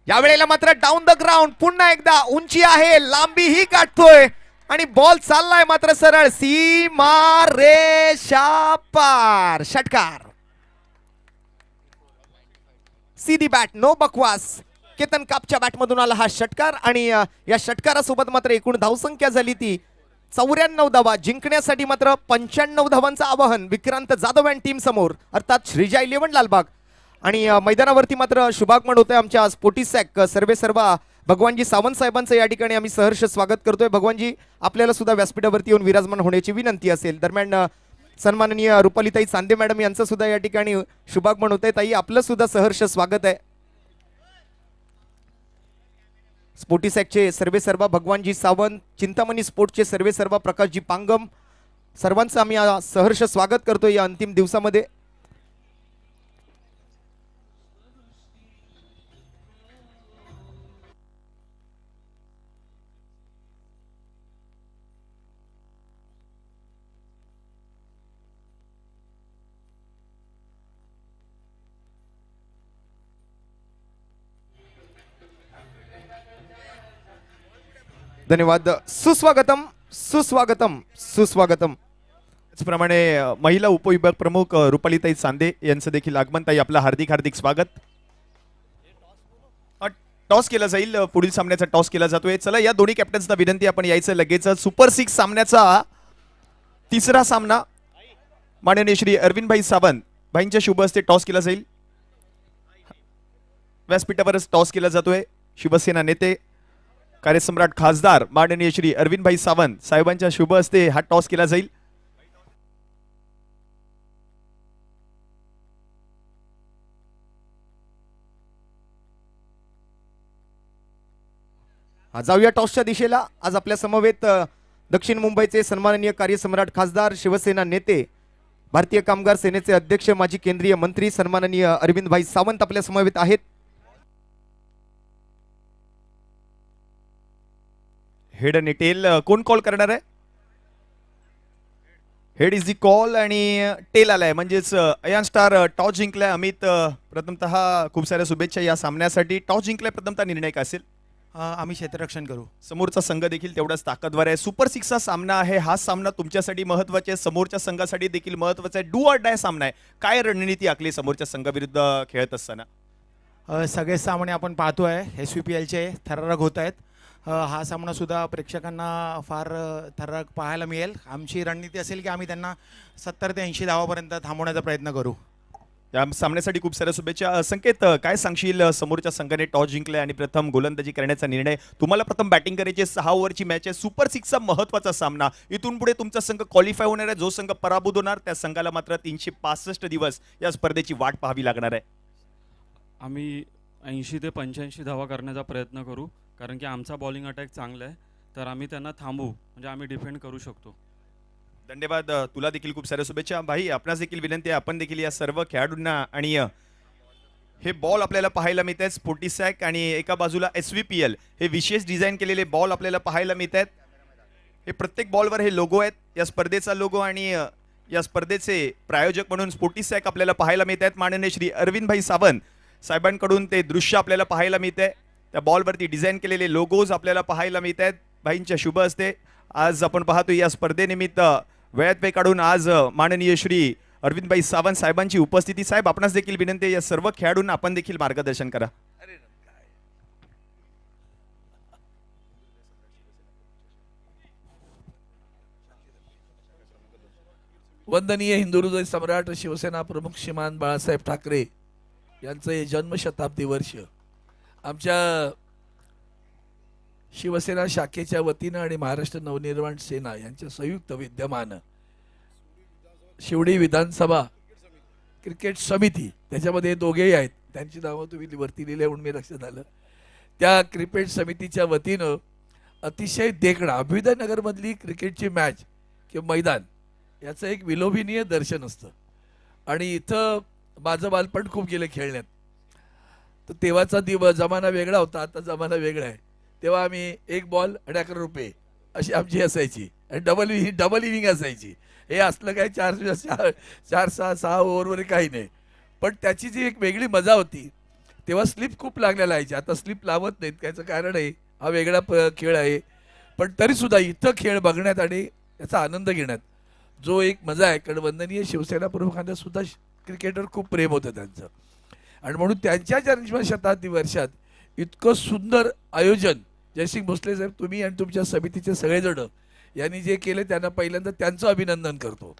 यावेळेला मात्र डाऊन द ग्राउंड पुन्हा एकदा उंची आहे, लांबी ही गाठतोय आणि बॉल चाललाय मात्र सरळ सीमा रेषा पार. षटकार, सीधी बॅट, नो बकवास. केतन कापच्या बॅट मधून आला हा षटकार आणि या षटकारासोबत मात्र एकूण धावसंख्या झाली ती 94 धावा. जिंकण्यासाठी मात्र 95 धावांचं आवाहन विक्रांत जाधव अँड टीम समोर, अर्थात श्रीजा 11 लालबाग. आणि मैदानावरती मात्र शुभागमन होतोय आमच्या स्पोर्टिसॅक सर्वे सर्वा भगवानजी सावंत साहेबांचं या ठिकाणी आम्ही सहर्ष स्वागत करतोय. भगवानजी, आपल्याला सुद्धा व्यासपीठावरती येऊन विराजमान होण्याची विनंती असेल. दरम्यान सन्माननीय रुपालीताई चांदे मॅडम यांचं सुद्धा या ठिकाणी शुभागमन होतंय. ताई, आपलं सुद्धा सहर्ष स्वागत आहे. स्पोर्टिसॅकचे सर्वे सर्वा भगवानजी सावंत, चिंतामणी स्पोर्टचे सर्वे सर्वा प्रकाशजी पांगम, सर्वांचं आम्ही सहर्ष स्वागत करतोय या अंतिम दिवसामध्ये. धन्यवाद, सुस्वागतम सुस्वागतम सुस्वागतम. त्याचप्रमाणे महिला उपविभाग प्रमुख रुपालीताई चांदे यांचं देखील आगमन. ताई, आपलं हार्दिक हार्दिक स्वागत. टॉस केला जाईल, पुढील सामन्याचा टॉस केला जातोय. चला, या दोन्ही कॅप्टन्सना विनंती, आपण यायचं लगेच. सुपर 6 सामन्याचा तिसरा सामना माननीय श्री अरविंदभाई सावंत भाईंच्या शुभ हस्ते टॉस केला जाईल. व्यासपीठावरच टॉस केला जातोय. शिवसेना नेते कार्यसम्राट खासदार माननीय श्री अरविंदभाई सावंत साहेबांच्या शुभ हस्ते हा टॉस केला जाईल. जाऊया टॉसच्या दिशेला. आज आपल्या समवेत दक्षिण मुंबईचे सन्माननीय कार्यसम्राट खासदार, शिवसेना नेते, भारतीय कामगार सेनेचे अध्यक्ष, माजी केंद्रीय मंत्री सन्माननीय अरविंदभाई सावंत आपल्या समवेत आहेत. हेड आणि टेल कोण कॉल करणार आहे? हेड इज दी कॉल आणि टेल आलाय, म्हणजेच अयान स्टार टॉस जिंकलाय. अमित, प्रथमतः खूप साऱ्या शुभेच्छा या सामन्यासाठी. टॉस जिंकलाय, प्रथमतः निर्णय काय असेल? आम्ही क्षेत्ररक्षण करू. समोरचा संघ देखील तेवढाच ताकदवर आहे. सुपर 6 चा सामना आहे. हा सामना तुमच्यासाठी महत्वाचा आहे, समोरच्या संघासाठी देखील महत्वाचा आहे. डू ऑर डाय सामना आहे. काय रणनीती आखली समोरच्या संघाविरुद्ध खेळत असताना? सगळे सामने आपण पाहतोय, SVPLचे थरारक होत आहेत. हा सामना सुद्धा प्रेक्षकांना फार थरारक पाहायला मिळेल. आमची रणनीती असेल की आम्ही त्यांना 70 ते 80 धावापर्यंत थांबवण्याचा प्रयत्न करू. या सामन्यासाठी खूप साऱ्या शुभेच्छा. संकेत, काय सांगशील? समोरच्या संघाने टॉस जिंकलाय आणि प्रथम गोलंदाजी करण्याचा निर्णय. तुम्हाला प्रथम बॅटिंग करायची. 6 ओव्हरची मॅच आहे. सुपर 6 चा महत्वाचा सामना. इथून पुढे तुमचा संघ क्वालिफाय होणार आहे. जो संघ पराभूत होणार त्या संघाला मात्र 365 दिवस या स्पर्धेची वाट पाहावी लागणार आहे. आम्ही 80 ते 85 धावा करण्याचा प्रयत्न करू, कारण की आमचा बॉलिंग अटॅक चांगला आहे. तर आम्ही त्यांना थांबवू, म्हणजे आम्ही डिफेंड करू शकतो. धन्यवाद, तुला देखील खूप साऱ्या शुभेच्छा. भाई, आपणास देखील विनंती आहे, आपण देखील या सर्व खेळाडूंना आणि हे बॉल आपल्याला पाहायला मिळत आहेत. स्पोर्टिसॅक आणि एका बाजूला SVPL हे विशेष डिझाईन केलेले बॉल आपल्याला पाहायला मिळत आहेत. हे प्रत्येक बॉलवर हे लोगो आहेत, या स्पर्धेचा लोगो, आणि या स्पर्धेचे प्रायोजक म्हणून स्पोर्टिसॅक आपल्याला पाहायला मिळत आहेत. माननीय श्री अरविंदभाई सावंत साहेबांकडून ते दृश्य आपल्याला पाहायला मिळत आहे. त्या बॉलवरती डिझाईन केलेले लोगोज आपल्याला पाहायला मिळत आहेत भाईंच्या शुभ हस्ते. आज आपण पाहतो या स्पर्धेनिमित्त वेळात वेळ काढून आज माननीय श्री अरविंदभाई सावंत साहेबांची उपस्थिती. साहेब, आपणास देखील विनंती आहे, या सर्व खेळाडूंना आपण देखील मार्गदर्शन करा. वंदनीय हिंदू हृदय सम्राट शिवसेना प्रमुख श्रीमान बाळासाहेब ठाकरे यांचं हे जन्मशताब्दी वर्ष आमच्या शिवसेना शाखेच्या वतीनं आणि महाराष्ट्र नवनिर्माण सेना यांच्या संयुक्त विद्यमानं शिवडी विधानसभा क्रिकेट समिती, त्याच्यामध्ये दोघेही आहेत, त्यांची नावं तुम्ही वरती लिहिले म्हणून मी लक्षात आलं. त्या क्रिकेट समितीच्या वतीनं अतिशय देखणं अभ्युदय नगरमधली क्रिकेटची मॅच किंवा मैदान याचं एक विलोभनीय दर्शन असतं. आणि इथं माझं बालपण खूप गेलं खेळण्यात. तर तेव्हाचा जमाना वेगळा होता, आता जमाना वेगळा आहे. तेव्हा आम्ही 1 बॉल आणि 11 रुपये अशी आमची असायची आणि डबल इनिंग असायची. हे असलं काय 4-6 ओव्हरवर काही नाही. पण त्याची जी एक वेगळी मजा होती तेव्हा स्लिप खूप लागल्या लागायची. आता स्लिप लावत नाहीत, त्याचं कारण आहे हा वेगळा खेळ आहे. पण तरीसुद्धा इथं खेळ बघण्यात आणि याचा आनंद घेण्यात जो एक मजा आहे, कारण वंदनीय शिवसेना प्रमुखांना सुद्धा क्रिकेटवर खूप प्रेम होतं त्यांचं. आणि म्हणून त्यांच्या जन्मशताब्दी वर्षात इतकं सुंदर आयोजन जयसिंग भोसले साहेब, तुम्ही आणि तुमच्या समितीचे सगळेजण यांनी जे केले त्यांना पहिल्यांदा त्यांचं अभिनंदन करतो.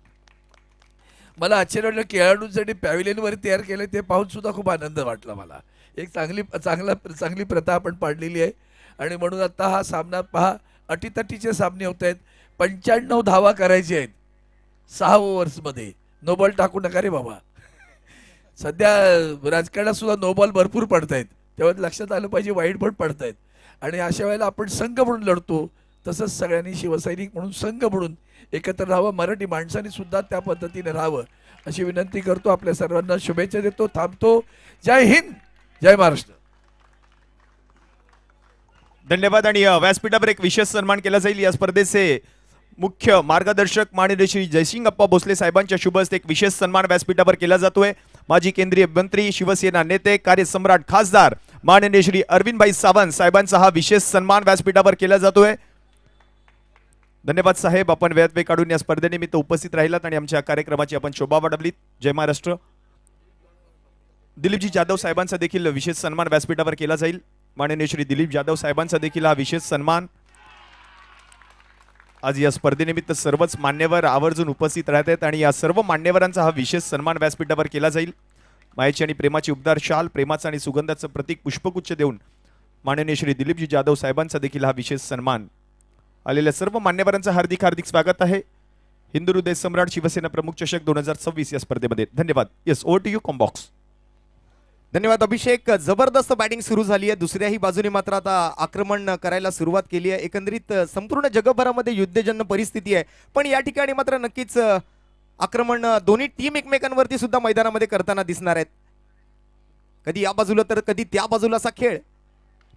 मला आश्चर्य वाटलं, खेळाडूंसाठी पॅव्हिलियनवर तयार केले ते पाहून सुद्धा खूप आनंद वाटला मला. एक चांगली प्रथा आपण पाडलेली आहे. आणि म्हणून आता हा सामना पहा, अटीतटीचे सामने होत आहेत. 95 धावा करायचे आहेत 6 ओव्हर्समध्ये. नो बॉल टाकू नका रे बाबा. सध्या राजकारणात सुद्धा नो बॉल भरपूर पडत आहेत, तेव्हा लक्षात आलं पाहिजे वाईट पण पडत आहेत. आणि अशा वेळेला आपण संघ म्हणून लढतो, तसंच सगळ्यांनी शिवसैनिक म्हणून संघ म्हणून एकत्र राहावं. मराठी माणसांनी सुद्धा त्या पद्धतीने राहावं अशी विनंती करतो. आपल्या सर्वांना शुभेच्छा देतो. थांबतो. जय हिंद, जय महाराष्ट्र. धन्यवाद. आणि व्यासपीठावर एक विशेष सन्मान केला जाईल. या स्पर्धेचे मुख्य मार्गदर्शक माननीय श्री जयसिंग अप्पा भोसले साहेबांच्या शुभ हस्ते एक विशेष सन्मान व्यासपीठावर केला जातोय. माजी केंद्रीय मंत्री, शिवसेना नेते, कार्यसम्राट, खासदार माननीय श्री अरविंदभाई सावंत साहेबांचा हा विशेष सन्मान व्यासपीठावर केला जातोय. धन्यवाद साहेब, आपण वेळ काढून या स्पर्धेनिमित्त उपस्थित राहिलात आणि आमच्या कार्यक्रमाची आपण शोभा वाढवलीत. जय महाराष्ट्र. दिलीपजी जाधव साहेबांचा देखील विशेष सन्मान व्यासपीठावर केला जाईल. माननीय श्री दिलीप जाधव साहेबांचा देखील हा विशेष सन्मान. आज या स्पर्धेनिमित्त सर्वच मान्यवर आवर्जून उपस्थित राहत आहेत आणि या सर्व मान्यवरांचा हा विशेष सन्मान व्यासपीठावर केला जाईल. मायेची आणि प्रेमाची उबदार शाल, प्रेमाचं आणि सुगंधाचं प्रतीक पुष्पगुच्छ देऊन माननीय श्री दिलीपजी जाधव साहेबांचा देखील हा विशेष सन्मान. आलेल्या सर्व मान्यवरांचं हार्दिक हार्दिक स्वागत आहे. हिंदू हृदय सम्राट शिवसेना प्रमुख चषक 2026 या स्पर्धेमध्ये. धन्यवाद. Yes, over to you combox. धन्यवाद अभिषेक. जबरदस्त बॅटिंग सुरू झाली आहे. दुसऱ्याही बाजूने मात्र आता आक्रमण करायला सुरुवात केली आहे. एकंदरीत संपूर्ण जगभरामध्ये युद्धजन्य परिस्थिती आहे, पण या ठिकाणी मात्र नक्कीच आक्रमण दोन्ही टीम एकमेकांवरती सुद्धा मैदानामध्ये करताना दिसणार आहेत. कधी या बाजूला तर कधी त्या बाजूला असा खेळ.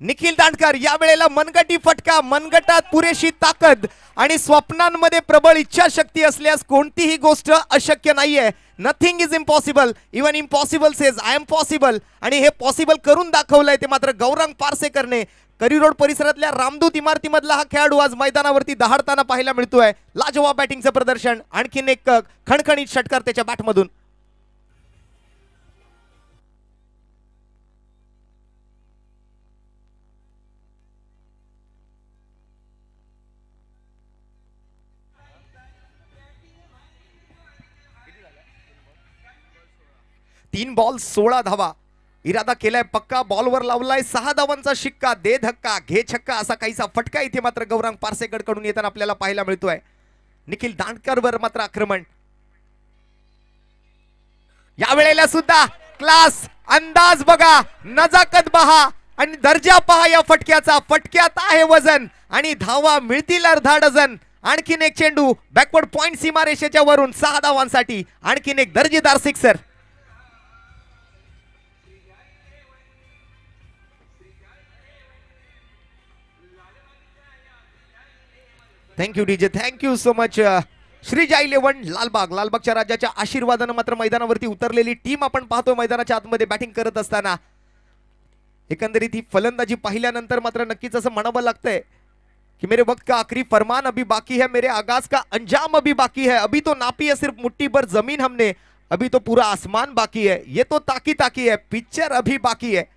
निखिल दांडकर या वेळेला मनगटी फटका, मनगटात पुरेशी ताकद आणि स्वप्नांमध्ये प्रबळ इच्छाशक्ती असल्यास कोणतीही गोष्ट अशक्य नाहीये. Nothing is impossible, even impossible says I am possible. आणि हे पॉसिबल करून दाखवलंय ते मात्र गौरंग पारसेकरने. करी रोड परिसरातल्या रामदूत इमारतीमधला हा खेळाडू आज मैदानावरती दहाडताना पाहायला मिळतोय. लाजवाब बॅटिंगचं प्रदर्शन, आणखीन एक खणखणीत षटकार त्याच्या बॅटमधून. तीन बॉल 16 धावा. इरादा केलाय पक्का, बॉलवर लावलाय 6 धावांचा शिक्का. दे धक्का घे छक्का असा काहीसा फटका इथे मात्र गौरंग पारसेकर कडून येताना आपल्याला पाहायला मिळतोय. निखिल दांडकरवर मात्र आक्रमण. या वेळेला सुद्धा क्लास, अंदाज बघा, नजाकत पहा आणि दर्जा पहा या फटक्याचा. फटक्यात आहे वजन आणि धावा मिळतील अर्धा डझन. आणखीन एक चेंडू बॅकवर्ड पॉइंट सीमारेषेच्या वरून 6 धावांसाठी. आणखीन एक दर्जेदार sixer. Thank you DJ, thank you so much. Shreeja 11 लालबागच्या राजाच्या आशीर्वादानं मात्र मैदानावरती उतरलेली टीम आपण पाहतो मैदानाच्या आतमध्ये बॅटिंग करत असताना. एकंदरीत ही फलंदाजी पाहिल्यानंतर मात्र नक्कीच असं म्हणावं लागतंय कि मेरे वक्त का आखिरी फरमान अभी बाकी है, मेरे आगाज का अंजाम अभी बाकी है. अभी तो नापी है सिर्फ मुट्ठी भर जमीन हमने, अभी तो पूरा आसमान बाकी है. ये तो ताकी है, पिक्चर अभी बाकी है.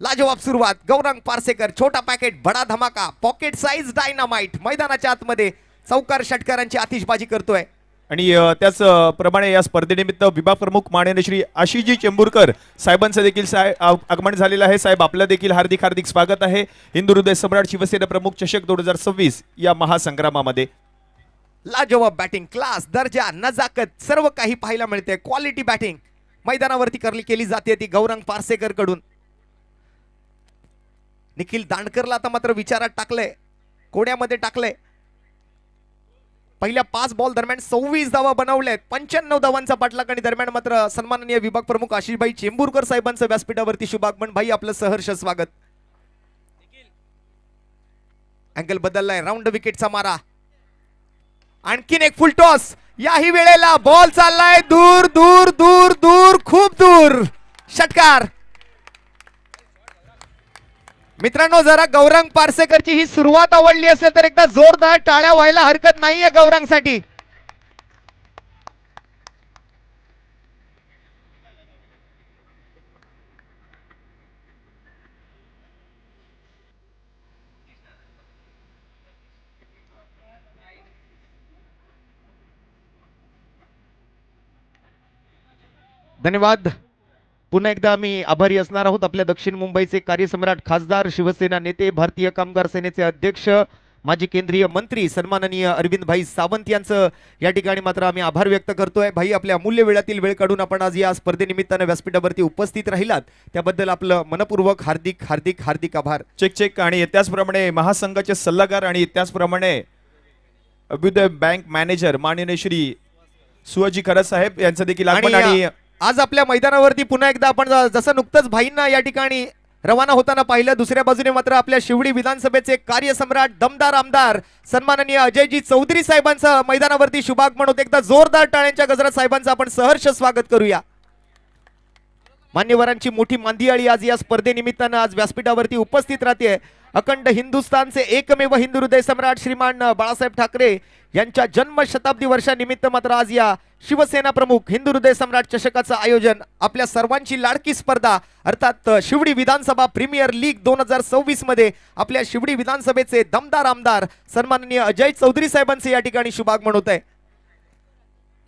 लाजवाब सुरुवात. गौरंग पारसेकर, छोटा पॅकेट बडा धमाका, पॉकेट साइज डायनामाइट. मैदानाच्या आतमध्ये चौकार षटकारांची आतिषबाजी करतोय. आणि त्याच प्रमाणे या स्पर्धेनिमित्त विभाग प्रमुख माननीय श्री आशिषजी चेंबूरकर साहेबांचं देखील आगमन झालेलं आहे. साहेब, आपलं देखील हार्दिक हार्दिक स्वागत आहे हिंदू हृदय सम्राट शिवसेना प्रमुख चषक 2026 या महासंग्रामामध्ये. लाजवाब बॅटिंग, क्लास, दर्जा, नजाकत सर्व काही पाहायला मिळते. Quality batting. मैदानावरती केली जाते ती गौरंग पारसेकर कडून. निखिल दांडकरला आता मात्र विचारात टाकलंय, कोड्यामध्ये टाकलंय. पहिल्या 5 बॉल दरम्यान 26 धावा बनवल्यात, 95 धावांचा पाठलाग आणि दरम्यान मात्र सन्माननीय विभाग प्रमुख आशिषभाई चेंबूरकर साहेबांचं व्यासपीठावरती शुभागमन. भाई आपलं सहर्ष स्वागत. अँगल बदललाय, राऊंड विकेटचा मारा, आणखीन एक फुल टॉस. याही वेळेला बॉल चाललाय दूर दूर दूर दूर खूप दूर, षटकार. मित्रांनो, जरा गौरंग पारसेकरची ही सुरुवात आवडली असेल तर एकदा जोरदार टाळ्या व्हायला हरकत नाहीये गौरंगसाठी. धन्यवाद. पुन्हा एकदा आम्ही आभारी असणार आहोत आपल्या दक्षिण मुंबईचे कार्यसम्राट, खासदार, शिवसेना नेते, भारतीय कामगार सेनेचे अध्यक्ष, माजी केंद्रीय मंत्री सन्माननीय अरविंदभाई सावंत यांचं या ठिकाणी मात्र आम्ही आभार व्यक्त करतोय. भाई, आपल्या अमूल्य वेळातील वेळ काढून आपण आज या स्पर्धेनिमित्तानं व्यासपीठावरती उपस्थित राहिलात त्याबद्दल आपलं मनपूर्वक हार्दिक हार्दिक हार्दिक आभार. चेक. आणि त्याचप्रमाणे महासंघाचे सल्लागार आणि त्याचप्रमाणे अभ्युदय बँक मॅनेजर माननीय श्री सुहाजी खरस साहेब यांचं देखील आगमन. आणि आज आपल्या मैदानावरती पुन्हा एकदा आपण जसं नुकतंच भाईंना या ठिकाणी रवाना होताना पाहिलं, दुसऱ्या बाजूने मात्र आपल्या शिवडी विधानसभेचे कार्यसम्राट, दमदार आमदार सन्माननीय अजयजी चौधरी साहेबांचं मैदानावरती शुभागमन होते. एकदा जोरदार टाळ्यांच्या गजरात साहेबांचं आपण सहर्ष स्वागत करूया. मान्यवरांची मोठी मांदियाळी आज या स्पर्धेनिमित्तानं आज व्यासपीठावरती उपस्थित राहते. अखंड हिंदुस्थानचे एकमेव हिंदू हृदय सम्राट श्रीमान बाळासाहेब ठाकरे यांच्या जन्म शताब्दी वर्षानिमित्त मात्र आज या शिवसेना प्रमुख हिंदू हृदय सम्राट चषकाचं आयोजन, आपल्या सर्वांची लाडकी स्पर्धा अर्थात शिवडी विधानसभा प्रीमियर लीग 2026 मध्ये आपल्या शिवडी विधानसभेचे दमदार आमदार सन्माननीय अजय चौधरी साहेबांचे या ठिकाणी शुभागमन होत आहे.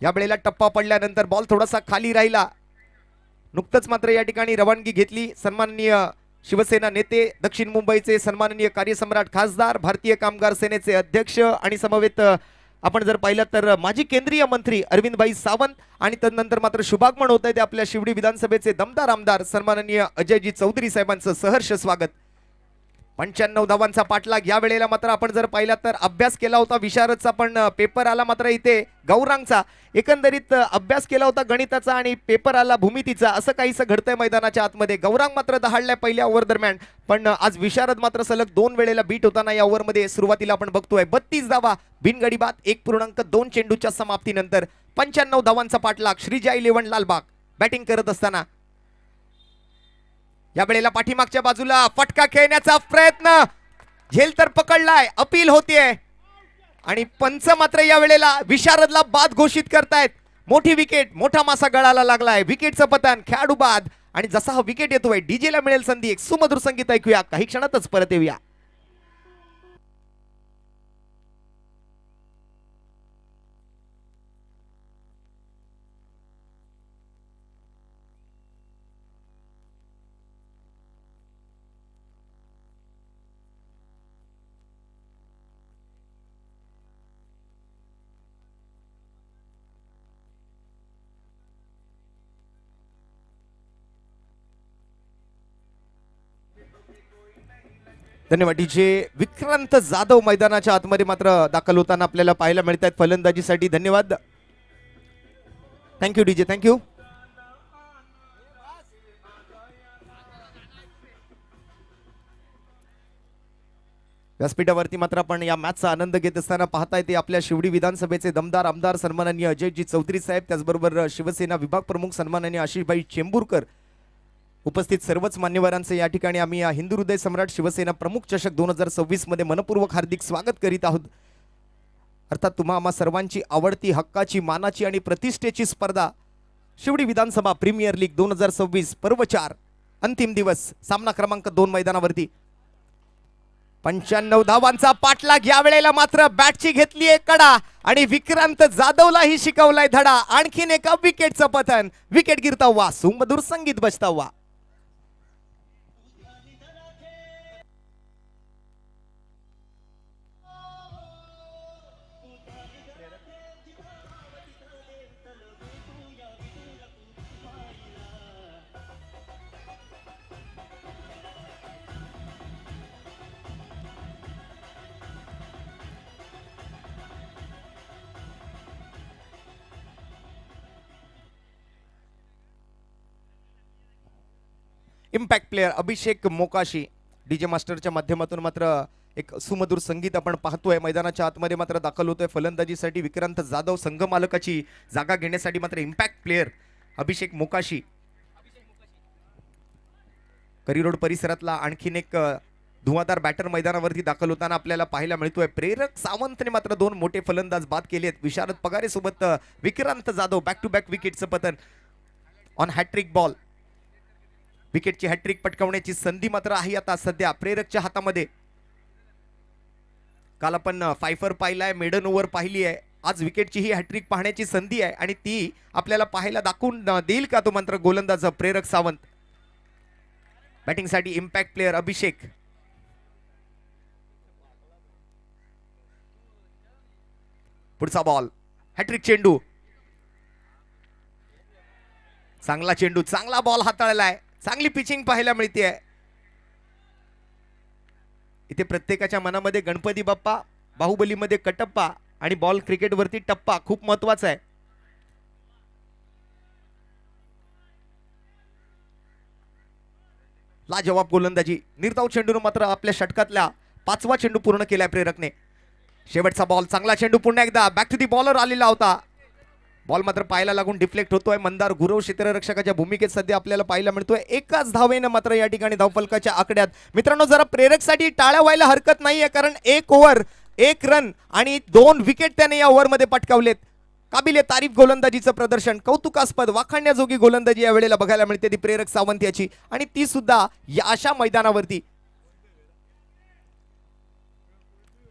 या वेळेला टप्पा पडल्यानंतर बॉल थोडासा खाली राहिला. नुकतंच मात्र या ठिकाणी रवानगी घेतली सन्माननीय शिवसेना नेते, दक्षिण मुंबईचे सन्माननीय कार्यसम्राट, खासदार, भारतीय कामगार सेनेचे अध्यक्ष आणि समवेत आपण जर पाहिलं तर माजी केंद्रीय मंत्री अरविंदभाई सावंत आणि तदनंतर मात्र शुभागमन होत आहे ते आपल्या शिवडी विधानसभेचे दमदार आमदार सन्माननीय अजयजी चौधरी साहेबांचं सहर्ष स्वागत. 95 धावांचा पाठलाग. या वेळेला मात्र आपण जर पाहिला तर अभ्यास केला होता विशारदचा, पण पेपर आला मात्र इथे गौरांगचा. एकंदरीत अभ्यास केला होता गणिताचा आणि पेपर आला भूमितीचा, असं काहीसं घडतंय मैदानाच्या आतमध्ये. गौरांग मात्र दहाडल्या पहिल्या ओव्हर दरम्यान, पण आज विशारद मात्र सलग 2 वेळेला बीट होताना या ओव्हरमध्ये सुरुवातीला आपण बघतोय. 32 धावा बिनगडी बाद 1.2 चेंडूच्या समाप्तीनंतर 95 धावांचा पाठलाग. श्रीजा 11 लालबाग बॅटिंग करत असताना या वेळेला पाठीमागच्या बाजूला फटका खेळण्याचा प्रयत्न, झेल तर पकडलाय, अपील होतीये आणि पंच मात्र या वेळेला विशारदला बाद घोषित करतायत. मोठी विकेट, मोठा मासा गळाला लागलाय, विकेटचं पतन, खेळाडू बाद. आणि जसा हा विकेट येतोय डीजेला मिळेल संधी. एक सुमधुर संगीत ऐकूया, काही क्षणातच परत येऊया. धन्यवाद. डीजे विक्रांत जाधव मैदानाच्या आतमध्ये मात्र दाखल होताना आपल्याला पाहायला मिळत आहेत फलंदाजीसाठी. धन्यवाद. Thank you DJ, thank you. व्यासपीठावरती मात्र आपण या मॅचचा आनंद घेत असताना पाहता येते आपल्या शिवडी विधानसभेचे दमदार आमदार सन्माननीय अजयजी चौधरी साहेब, त्याचबरोबर शिवसेना विभाग प्रमुख सन्माननीय आशिषभाई चेंबूरकर, उपस्थित सर्वच मान्यवरांचे या ठिकाणी आम्ही या हिंदू हृदय सम्राट शिवसेना प्रमुख चषक 2026 मध्ये मनपूर्वक हार्दिक स्वागत करीत आहोत. अर्थात तुम्हा आम्हा सर्वांची आवडती, हक्काची, मानाची आणि प्रतिष्ठेची स्पर्धा शिवडी विधानसभा प्रीमियर लीग 2026 पर्व 4 अंतिम दिवस, सामना क्रमांक 2 मैदानावरती. 95 धावांचा पाठलाग. या वेळेला मात्र बॅटची घेतली एक कडा आणि विक्रांत जाधवलाही शिकवलाय धडा. आणखीन एका विकेटचं पतन, विकेट गिरतावा, सुमधुर संगीत बजतावा. इम्पॅक्ट प्लेयर अभिषेक मोकाशी. डीजे मास्टरच्या माध्यमातून मात्र एक सुमधुर संगीत आपण पाहतोय. मैदानाच्या आतमध्ये मात्र दाखल होतोय फलंदाजीसाठी विक्रांत जाधव. संघ मालकाची जागा घेण्यासाठी मात्र इम्पॅक्ट प्लेयर अभिषेक मोकाशी. करिरोड परिसरातला आणखीन एक धुवाधार बॅटर मैदानावरती दाखल होताना आपल्याला पाहायला मिळतोय. प्रेरक सावंतने मात्र 2 मोठे फलंदाज बाद केलेत. विशारद पगारे सोबत Vikrant Jadhav. Back to back विकेटचं पतन ऑन हॅट्रिक बॉल. विकेटची हॅट्रिक पटकावण्याची संधी मात्र आहे आता सध्या प्रेरकच्या हातामध्ये. काल आपण फायफर पाहिलाय, मेडन ओव्हर पाहिली आहे. आज विकेटची ही हॅट्रिक पाहण्याची संधी आहे आणि ती आपल्याला पाहायला दाखवून देईल का तो मात्र गोलंदाज प्रेरक सावंत. बॅटिंगसाठी इम्पॅक्ट प्लेयर अभिषेक. पुढचा बॉल हॅट्रिक चेंडू. चांगला चेंडू, चांगला बॉल हाताळलाय. चांगली पिचिंग पाहायला मिळते. इथे प्रत्येकाच्या मनामध्ये गणपती बाप्पा, बाहुबलीमध्ये कटप्पा आणि बॉल क्रिकेटवरती टप्पा खूप महत्वाचा आहे. लाजवाब गोलंदाजी. निर्धाव चेंडूने मात्र आपल्या षटकातल्या 5वा चेंडू पूर्ण केलाय प्रेरकने. शेवटचा बॉल, चांगला चेंडू पुन्हा एकदा बॅक टू दी बॉलर आलेला होता. बॉल मात्र पायाला लागून डिफ्लेक्ट होतोय. मंदार गुरव क्षेत्ररक्षकाच्या भूमिकेत सध्या आपल्याला पाहायला मिळतोय. एकाच धावेनं मात्र या ठिकाणी धावफलकाच्या आकड्यात. मित्रांनो जरा प्रेरकसाठी टाळ्या व्हायला हरकत नाहीये, कारण 1 ओव्हर 1 रन आणि 2 विकेट त्याने या ओव्हरमध्ये पटकावलेत. काबिले तारीफ गोलंदाजीचं प्रदर्शन, कौतुकास्पद वाखाणण्याजोगी गोलंदाजी या वेळेला बघायला मिळते ती प्रेरक सावंत याची, आणि ती सुद्धा या अशा मैदानावरती.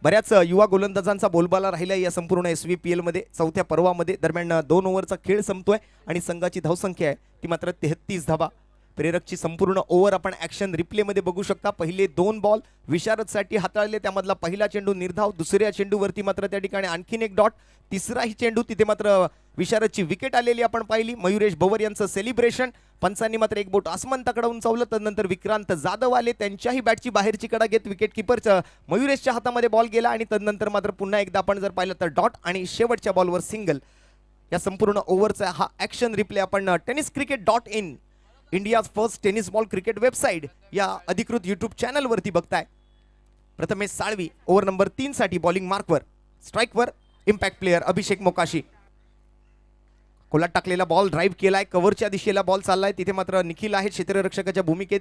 बऱ्याच युवा गोलंदाजांचा बोलबाला राहिला या संपूर्ण SVPL मध्ये. 4थ्या पर्वामध्ये दरम्यान 2 ओव्हरचा खेळ संपतोय आणि संघाची धावसंख्या आहे ती मात्र 33 धावा. प्रेरकची संपूर्ण ओव्हर आपण ॲक्शन रिप्ले मध्ये बघू शकता. पहिले 2 बॉल विशारदसाठी हाताळले, त्यामधला पहिला चेंडू निर्धाव. दुसऱ्या चेंडूवरती मात्र त्या ठिकाणी आणखीन एक डॉट. तिसराही चेंडू तिथे मात्र विशारदची विकेट आलेली आपण पाहिली. मयुरेश भवर यांचं सेलिब्रेशन. पंचांनी मात्र एक बोट आसमंताकडे उंचावलं. तदनंतर विक्रांत जाधव आले, त्यांच्याही बॅटची बाहेरची कडा घेत विकेट किपरच्या मयुरेशच्या हातामध्ये बॉल गेला आणि तदनंतर मात्र पुन्हा एकदा आपण जर पाहिलं तर डॉट आणि शेवटच्या बॉलवर सिंगल. या संपूर्ण ओव्हरचा हा ॲक्शन रिप्ले आपण tenniscricket.in India's first tennis ball cricket website या अधिकृत युट्यूब चॅनलवरती बघताय. प्रथमेश साळवी ओव्हर नंबर 3 साठी बॉलिंग मार्कवर. स्ट्राईकवर इम्पॅक्ट प्लेयर अभिषेक मोकाशी. कोलात टाकलेला बॉल ड्राईव्ह केलाय, कव्हरच्या दिशेला बॉल चाललाय. तिथे मात्र निखिल आहे क्षेत्ररक्षकाच्या भूमिकेत.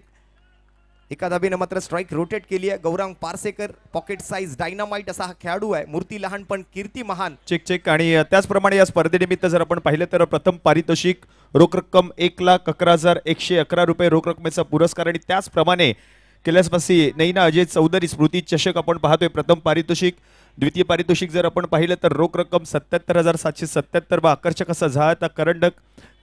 एका धाबेनं मात्र स्ट्राईक रोटेट केली आहे. Gaurang Parsekar pocket size dynamite असा हा खेळाडू आहे. मूर्ती लहान पण कीर्ती महान. Check check. आणि त्याचप्रमाणे या स्पर्धेनिमित्त जर आपण पाहिलं तर प्रथम पारितोषिक रोख रक्कम 1,11,111 रुपये रोख रकमेचा पुरस्कार. आणि त्याचप्रमाणे कैलासवासी नैना अजय चौधरी स्मृती चषक आपण पाहतोय. प्रथम पारितोषिक. द्वितीय पारितोषिक जर आपण पाहिलं तर रोख रक्कम 77,777 व आकर्षक असा झहाता करंडक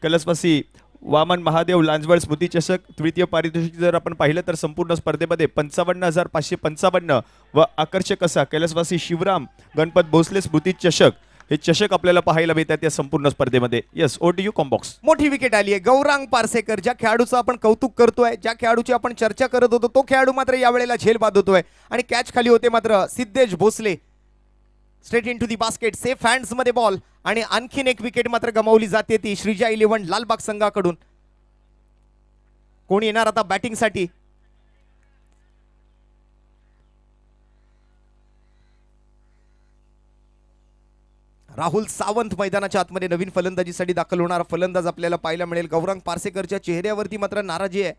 कैलासवासी वामन महादेव लांजवळ स्मृती चषक. तृतीय पारितोषिक जर आपण पाहिलं तर संपूर्ण स्पर्धेमध्ये 55,555 व आकर्षक असा कैलासवासी शिवराम गणपत भोसले स्मृती चषक. हे चषक आपल्याला पाहायला मिळतात या संपूर्ण स्पर्धेमध्ये. येस, ओटी यू कॉम्बॉक्स. मोठी विकेट आली आहे. गौरांग पारसेकर, ज्या खेळाडूचं आपण कौतुक करतोय, ज्या खेळाडूची आपण चर्चा करत होतो, तो खेळाडू मात्र यावेळेला झेल बाद होतोय आणि कॅच खाली होते मात्र Siddhesh Bhosale. Straight into the basket. Safe hands मध्ये बॉल आणि आणखीन एक विकेट मात्र गमावली जाते ती श्रीजा 11 लालबाग संघाकडून. कोण येणार आता बॅटिंग साठी? राहुल सावंत मैदानाच्या आतमध्ये नवीन फलंदाजीसाठी दाखल होणारा फलंदाज आपल्याला पाहायला मिळेल. गौरांग पारसेकरच्या चेहऱ्यावरती मात्र नाराजी आहे.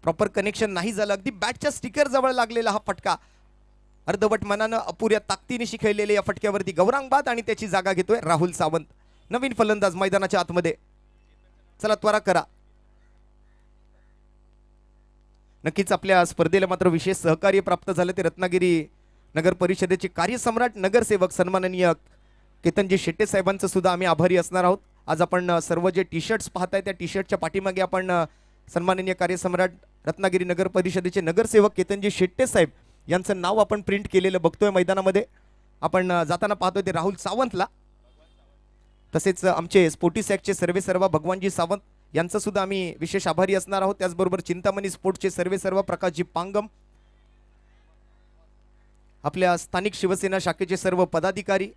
प्रॉपर कनेक्शन नाही झालं. अगदी बॅटच्या स्टिकर जवळ लागलेला हा फटका. अर्धवट मनानं अपुऱ्या ताकदीने खेळलेल्या या फटक्यावरती गौरांग बाद आणि त्याची जागा घेतोय राहुल सावंत. नवीन फलंदाज मैदानाच्या आतमध्ये. चला त्वरा करा. नक्कीच आपल्या स्पर्धेला मात्र विशेष सहकार्य प्राप्त झालं ते रत्नागिरी नगर परिषदेचे कार्यसम्राट नगरसेवक सन्माननीय केतनजी शेट्टे साहेबांचं सुद्धा आम्ही आभारी असणार आहोत. आज आपण सर्व जे टी शर्ट्स पाहताय त्या टी शर्टच्या पाठीमागे आपण सन्माननीय कार्यसम्राट रत्नागिरी नगर परिषदेचे नगरसेवक केतनजी शेट्टे साहेब यांचं नाव आपण प्रिंट केलेलं बघतोय मैदानामध्ये. आपण जाताना पाहतोय ते राहुल सावंतला. तसेच आमचे स्पोर्टी सॅकचे सर्वेसर्वा भगवानजी सावंत यांचं सुद्धा आम्ही विशेष आभारी असणार आहोत. त्याचबरोबर चिंतामणी स्पोर्टचे सर्वेसर्वा प्रकाशजी पांगम, आपल्या स्थानिक शिवसेना शाखेचे सर्व पदाधिकारी,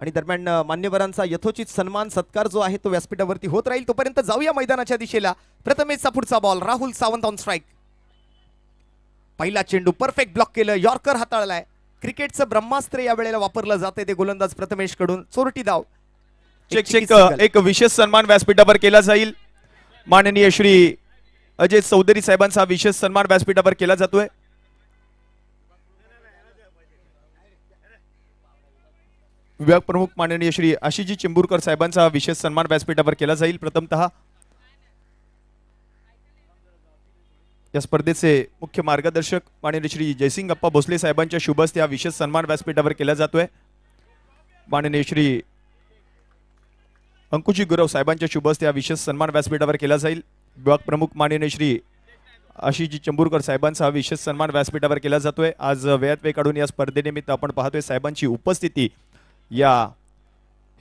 आणि दरम्यान मान्यवरांचा यथोचित सन्मान सत्कार जो आहे तो व्यासपीठावरती होत राहील. तोपर्यंत जाऊया मैदानाच्या दिशेला. प्रथमेशचा पुढचा ball, Rahul Sawant on strike. पहिला चेंडू परफेक्ट ब्लॉक केलं, यॉर्कर हाताळलाय. क्रिकेटचं ब्रह्मास्त्र या वेळेला वापरलं जाते ते गोलंदाज प्रथमेश कडून. चोरटी धाव. चेक चेक एक विशेष सन्मान व्यासपीठावर केला जाईल. माननीय श्री अजय चौधरी साहेबांचा विशेष सन्मान व्यासपीठावर केला जातोय. विभाग प्रमुख माननीय श्री आशिषजी चिंबूरकर साहेबांचा विशेष सन्मान व्यासपीठावर केला जाईल. प्रथमतः या स्पर्धेचे मुख्य मार्गदर्शक माननीय श्री जयसिंग अप्पा भोसले साहेबांच्या शुभ हस्ते हा विशेष सन्मान व्यासपीठावर केला जातोय. माननीय श्री अंकुजी गुरव साहेबांच्या शुभ हस्ते हा विशेष सन्मान व्यासपीठावर केला जाईल. विभाग प्रमुख माननीय श्री आशिषजी चंबूरकर साहेबांचा हा विशेष सन्मान व्यासपीठावर केला जातोय. आज वेळात वेळ काढून या स्पर्धेनिमित्त आपण पाहतोय साहेबांची उपस्थिती या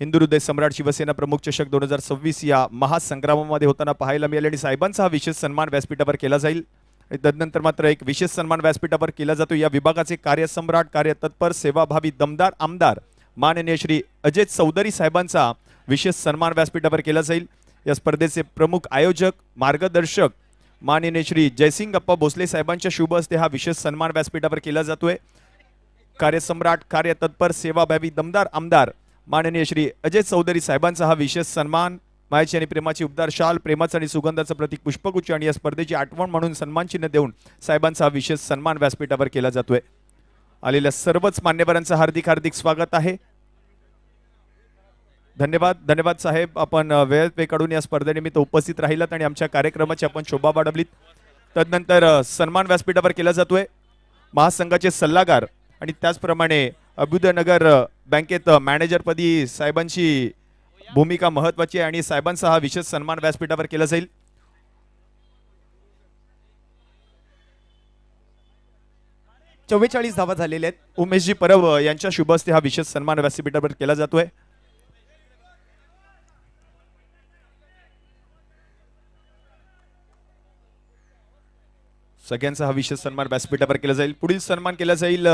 हिंदू हृदय सम्राट शिवसेना प्रमुख चषक 2026 या महासंग्रामामध्ये होताना पाहायला मिळाले आणि साहेबांचा हा विशेष सन्मान व्यासपीठावर केला जाईल. आणि तदनंतर मात्र एक विशेष सन्मान व्यासपीठावर केला जातो. या विभागाचे कार्यसम्राट, कार्यतत्पर, सेवाभावी, दमदार आमदार माननीय श्री अजय चौधरी साहेबांचा विशेष सन्मान व्यासपीठावर केला जाईल. या स्पर्धेचे प्रमुख आयोजक मार्गदर्शक माननीय श्री जयसिंग अप्पा भोसले साहेबांच्या शुभ हस्ते हा विशेष सन्मान व्यासपीठावर केला जातोय. कार्यसम्राट, कार्यतत्पर, सेवाभावी, दमदार आमदार माननीय श्री अजय चौधरी साहेबांचा हा विशेष सन्मान. मायाची आणि प्रेमाची उबदार शाल, प्रेमाचं आणि सुगंधाचं प्रतीक पुष्पगुच्छ आणि या स्पर्धेची आठवण म्हणून सन्मान चिन्ह देऊन साहेबांचा हा विशेष सन्मान व्यासपीठावर केला जातोय. आलेल्या सर्वच मान्यवरांचं हार्दिक हार्दिक स्वागत आहे. धन्यवाद धन्यवाद साहेब, आपण वेळ काढून या स्पर्धेनिमित्त उपस्थित राहिलात आणि आमच्या कार्यक्रमाची आपण शोभा वाढवलीत. तदनंतर सन्मान व्यासपीठावर केला जातोय महासंघाचे सल्लागार आणि त्याचप्रमाणे अभ्युदयनगर बँकेत मॅनेजरपदी साहेबांची भूमिका महत्वाची आहे आणि साहेबांचा हा विशेष सन्मान व्यासपीठावर केला जाईल. 44 धावा झालेल्या आहेत. उमेशजी परब यांच्या शुभ हस्ते हा विशेष सन्मान व्यासपीठावर केला जातोय. सगळ्यांचा हा विशेष सन्मान व्यासपीठावर केला जाईल. पुढील सन्मान केला जाईल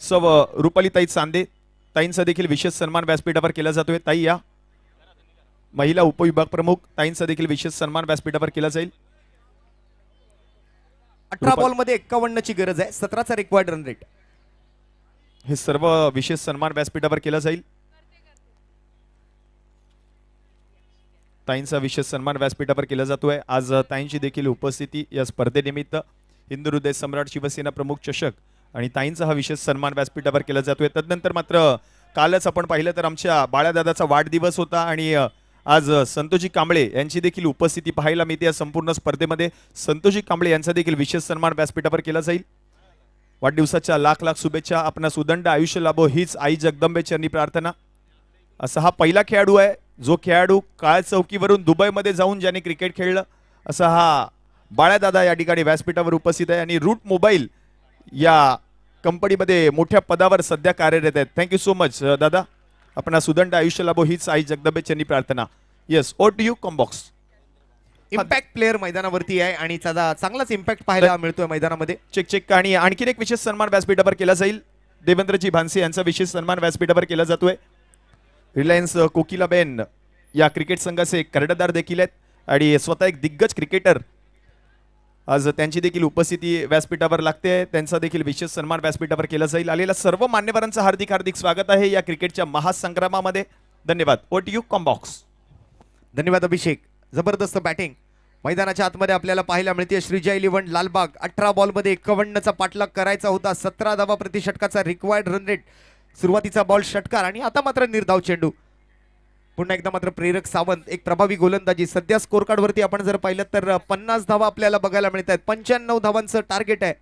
सव रुपालीताई चांदे ताईंचा देखील विशेष सन्मान व्यासपीठावर केला जातोय. ताई या महिला उपविभाग प्रमुख ताईंचा देखील विशेष सन्मान व्यासपीठावर केला जाईल. 18 बॉल मध्ये 51 ची गरज आहे. 17चा रिक्वायर्ड रन रेट. हे सर्व विशेष सन्मान व्यासपीठावर केला जाईल. ताईंचा विशेष सन्मान व्यासपीठावर केला जातोय. आज ताईंची देखील उपस्थिती या स्पर्धेनिमित्त हिंदू हृदय सम्राट शिवसेना प्रमुख चषक आणि ताईंचा हा विशेष सन्मान व्यासपीठावर केला जातोय. तदनंतर मात्र कालच आपण पाहिलं तर आमच्या बाळादादाचा वाढदिवस होता आणि आज संतोषजी कांबळे यांची देखील उपस्थिती पाहायला मिळते. या संपूर्ण स्पर्धेमध्ये संतोषजी कांबळे यांचा देखील विशेष सन्मान व्यासपीठावर केला जाईल. वाढदिवसाच्या लाख लाख शुभेच्छा. आपणास उदंड आयुष्य लाभो हीच आई जगदंबे चरणी प्रार्थना. असा हा पहिला खेळाडू आहे जो खेळाडू काळ चौकीवरून दुबईमध्ये जाऊन ज्याने क्रिकेट खेळलं. असा हा बाळादादा या ठिकाणी व्यासपीठावर उपस्थित आहे आणि रूट मोबाईल या कंपनीमध्ये मोठ्या पदावर सध्या कार्यरत आहेत. थँक्यू सो मच दादा. आपणा सुदंड आयुष्य लाभो हीच आई जगदंबे चरणी प्रार्थना. Yes, over to you combox. Impact player मैदानावरती आहे आणि त्याचा चांगलाच इम्पॅक्ट पाहायला मिळतोय मैदानामध्ये. Check check. आणि आणखीन एक विशेष सन्मान व्यासपीठावर केला जाईल. देवेंद्रजी भानसे यांचा विशेष सन्मान व्यासपीठावर केला जातोय. रिलायन्स कोकिलाबेन या क्रिकेट संघाचे कर्णधार देखील आहेत आणि स्वतः एक दिग्गज क्रिकेटर. आज त्यांची देखील उपस्थिती व्यासपीठावर लागते. त्यांचा देखील विशेष सन्मान व्यासपीठावर केला जाईल. आलेल्या सर्व मान्यवरांचं हार्दिक हार्दिक स्वागत आहे या क्रिकेटच्या महासंग्रामामध्ये. धन्यवाद. Over to you combox. धन्यवाद अभिषेक. जबरदस्त बॅटिंग मैदानाच्या आतमध्ये आपल्याला पाहायला मिळते. श्रीजय इलेव्हन लालबाग 18 बॉल मध्ये 51चा पाठलाग करायचा होता. 17 धावा प्रति षटकाचा रिक्वायर्ड रन रेट. सुरुवातीचा बॉल षटकार आणि आता मात्र निर्धाव चेंडू. पुन्हा एकदा मात्र प्रेरक सावंत एक प्रभावी गोलंदाजी. सध्या स्कोर कार्ड वरती आपण जर पाहिलं तर 50 धावा आपल्याला बघायला मिळत आहेत. 95 धावांचं टार्गेट आहे.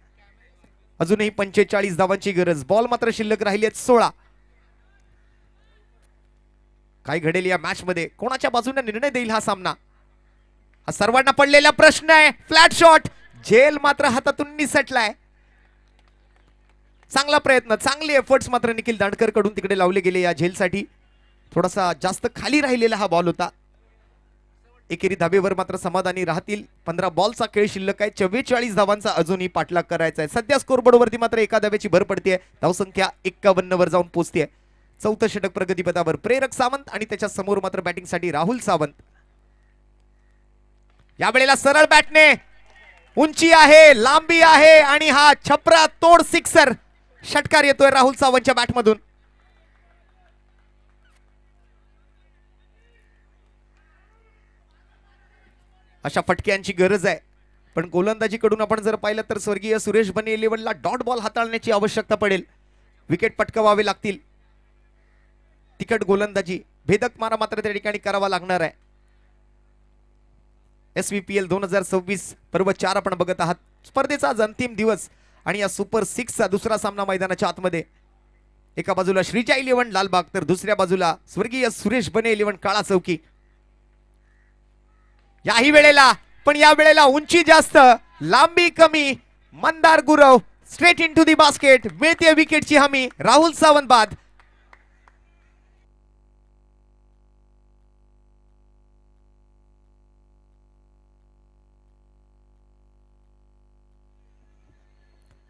अजूनही 45 धावांची गरज. बॉल मात्र शिल्लक राहिली आहेत 16. काय घडेल या मॅच मध्ये, कोणाच्या बाजूने निर्णय देईल हा सामना, हा सर्वांना पडलेला प्रश्न आहे. फ्लॅट शॉट, झेल मात्र हातातून निसटलाय. चांगला प्रयत्न, चांगले एफर्ट्स मात्र निखिल दांडकर कडून तिकडे लावले गेले या झेलसाठी. थोडासा जास्त खाली राहिलेला हा बॉल होता. एकेरी धाबेवर मात्र समाधानी राहतील. 15 बॉलचा खेळ शिल्लक आहे. 44 धावांचा अजूनही पाठलाग करायचा आहे. सध्या स्कोरबोर्ड वरती मात्र एका धाब्याची भर पडते. धावसंख्या 51 वर जाऊन पोहोचते. चौथं षटक प्रगतीपथावर प्रेरक सावंत आणि त्याच्या समोर मात्र बॅटिंगसाठी राहुल सावंत. यावेळेला सरळ बॅटने उंची आहे, लांबी आहे आणि हा छपरा तोड सिक्सर षटकार येतोय राहुल सावंतच्या बॅटमधून. अशा फटक्यांची गरज आहे, पण गोलंदाजीकडून आपण जर पाहिलं तर स्वर्गीय सुरेश बने 11ला डॉट बॉल हाताळण्याची आवश्यकता पडेल. विकेट पटकवावे लागतील. तिकट गोलंदाजी भेदक मारा मात्र त्या ठिकाणी करावा लागणार आहे. SVPL 2026 पर्व 4 आपण बघत आहात. स्पर्धेचा आज अंतिम दिवस आणि या सुपर 6चा दुसरा सामना मैदानाच्या आतमध्ये. एका बाजूला श्रीजा 11 लालबाग तर दुसऱ्या बाजूला स्वर्गीय सुरेश बने 11 काळा चौकी. याही वेळेला पण या वेळेला उंची जास्त, लांबी कमी. Mandar Gurav straight into the basket. मिळते विकेटची हमी. राहुल सावंत बाद.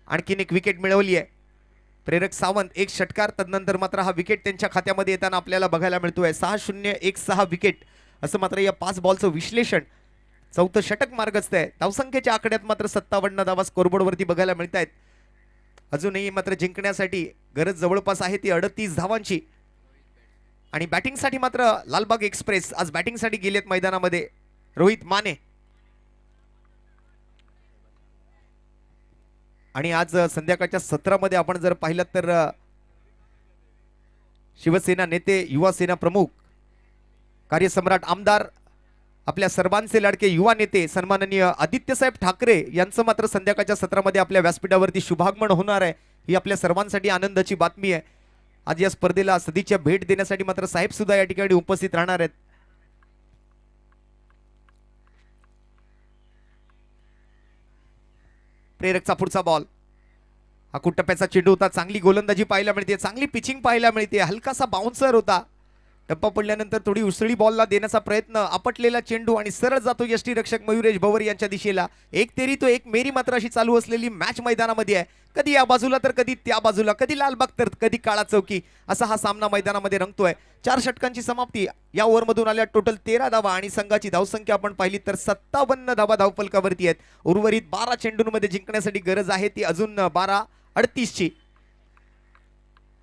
आणखीन एक विकेट मिळवली आहे प्रेरक सावंत. एक षटकार तदनंतर मात्र हा विकेट त्यांच्या खात्यामध्ये येताना आपल्याला बघायला मिळतोय. 6-0-1-6 विकेट असं मात्र या 5 बॉलचं विश्लेषण. चौथं षटक मार्गस्थ आहे. धावसंख्येच्या आकड्यात मात्र 57 धावा स्कोरबोर्डवरती बघायला मिळत आहेत. अजूनही मात्र जिंकण्यासाठी गरज जवळपास आहे ती 38 धावांची. आणि बॅटिंगसाठी मात्र लालबाग एक्सप्रेस आज बॅटिंगसाठी गेलेत मैदानामध्ये. रोहित माने आणि आज संध्याकाळच्या सत्रामध्ये आपण जर पाहिलं तर शिवसेना नेते, युवा सेना प्रमुख, कार्यसम्राट आमदार, आपल्या सर्वांचे लाडके युवा नेते सन्माननीय आदित्यसाहेब ठाकरे यांचं मात्र संध्याकाळच्या सत्रामध्ये आपल्या व्यासपीठावरती शुभागमन होणार आहे. ही आपल्या सर्वांसाठी आनंदाची बातमी आहे. आज या स्पर्धेला सदिच्छा भेट देण्यासाठी मात्र साहेब सुद्धा या ठिकाणी उपस्थित राहणार आहेत. प्रेरकचा पुढचा बॉल. हा कुटप्प्याचा चेंडू होता. चांगली गोलंदाजी पाहायला मिळते, चांगली पिचिंग पाहायला मिळते. हलकासा बाउन्सर होता. टप्पा पडल्यानंतर थोडी उसळी बॉलला देण्याचा प्रयत्न. आपटलेला चेंडू आणि सरळ जातो यष्टीरक्षक मयुरेश भवर यांच्या दिशेला. एक तेरी तो एक मेरी मात्र अशी चालू असलेली मॅच मैदानामध्ये आहे. कधी या बाजूला तर कधी त्या बाजूला, कधी लालबाग तर कधी काळा चौकी, असा हा सामना मैदानामध्ये रंगतोय. 4 षटकांची समाप्ती. या ओव्हरमधून आल्या टोटल 13 धावा आणि संघाची धावसंख्या आपण पाहिली तर 57 धावा धावफलकावरती आहेत. उर्वरित 12 चेंडूंमध्ये जिंकण्यासाठी गरज आहे ती अजून 12-38ची.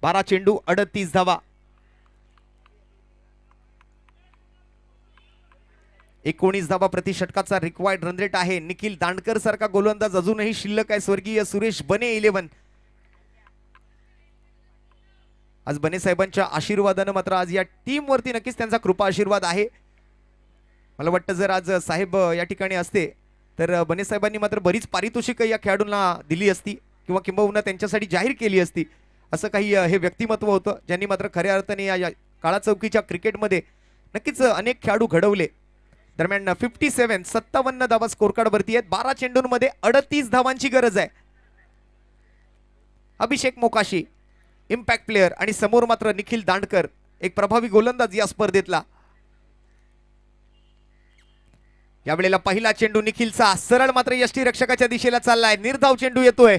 12 चेंडू 38 धावा. 19 धावा प्रति षटकाचा रिक्वायर्ड रन रेट आहे. निखिल दांडकर सारखा गोलंदाज अजूनही शिल्लक आहे. स्वर्गीय सुरेश बने 11. आज बने साहेबांच्या आशीर्वादानं मात्र आज या टीम वरती नक्कीच त्यांचा कृपा आशीर्वाद आहे. मला वाटतं जर आज साहेब या ठिकाणी असते तर बने साहेबांनी मात्र बरीच पारितोषिक या खेळाडूंना दिली असती किंवा किंबहुना त्यांच्यासाठी जाहीर केली असती. असं काही हे व्यक्तिमत्व होतं ज्यांनी मात्र खऱ्या अर्थाने या काळा चौकीच्या क्रिकेटमध्ये नक्कीच अनेक खेळाडू घडवले. दरम्यान 57 धावा स्कोर कार्ड वरती आहेत. 12 चेंडूंमध्ये 38 धावांची गरज आहे. अभिषेक मोकाशी इम्पॅक्ट प्लेयर आणि समोर मात्र निखिल दांडकर, एक प्रभावी गोलंदाज या स्पर्धेतला. यावेळेला पहिला चेंडू निखिलचा सरळ मात्र यष्टीरक्षकाच्या दिशेला चाललाय. निर्धाव चेंडू येतोय.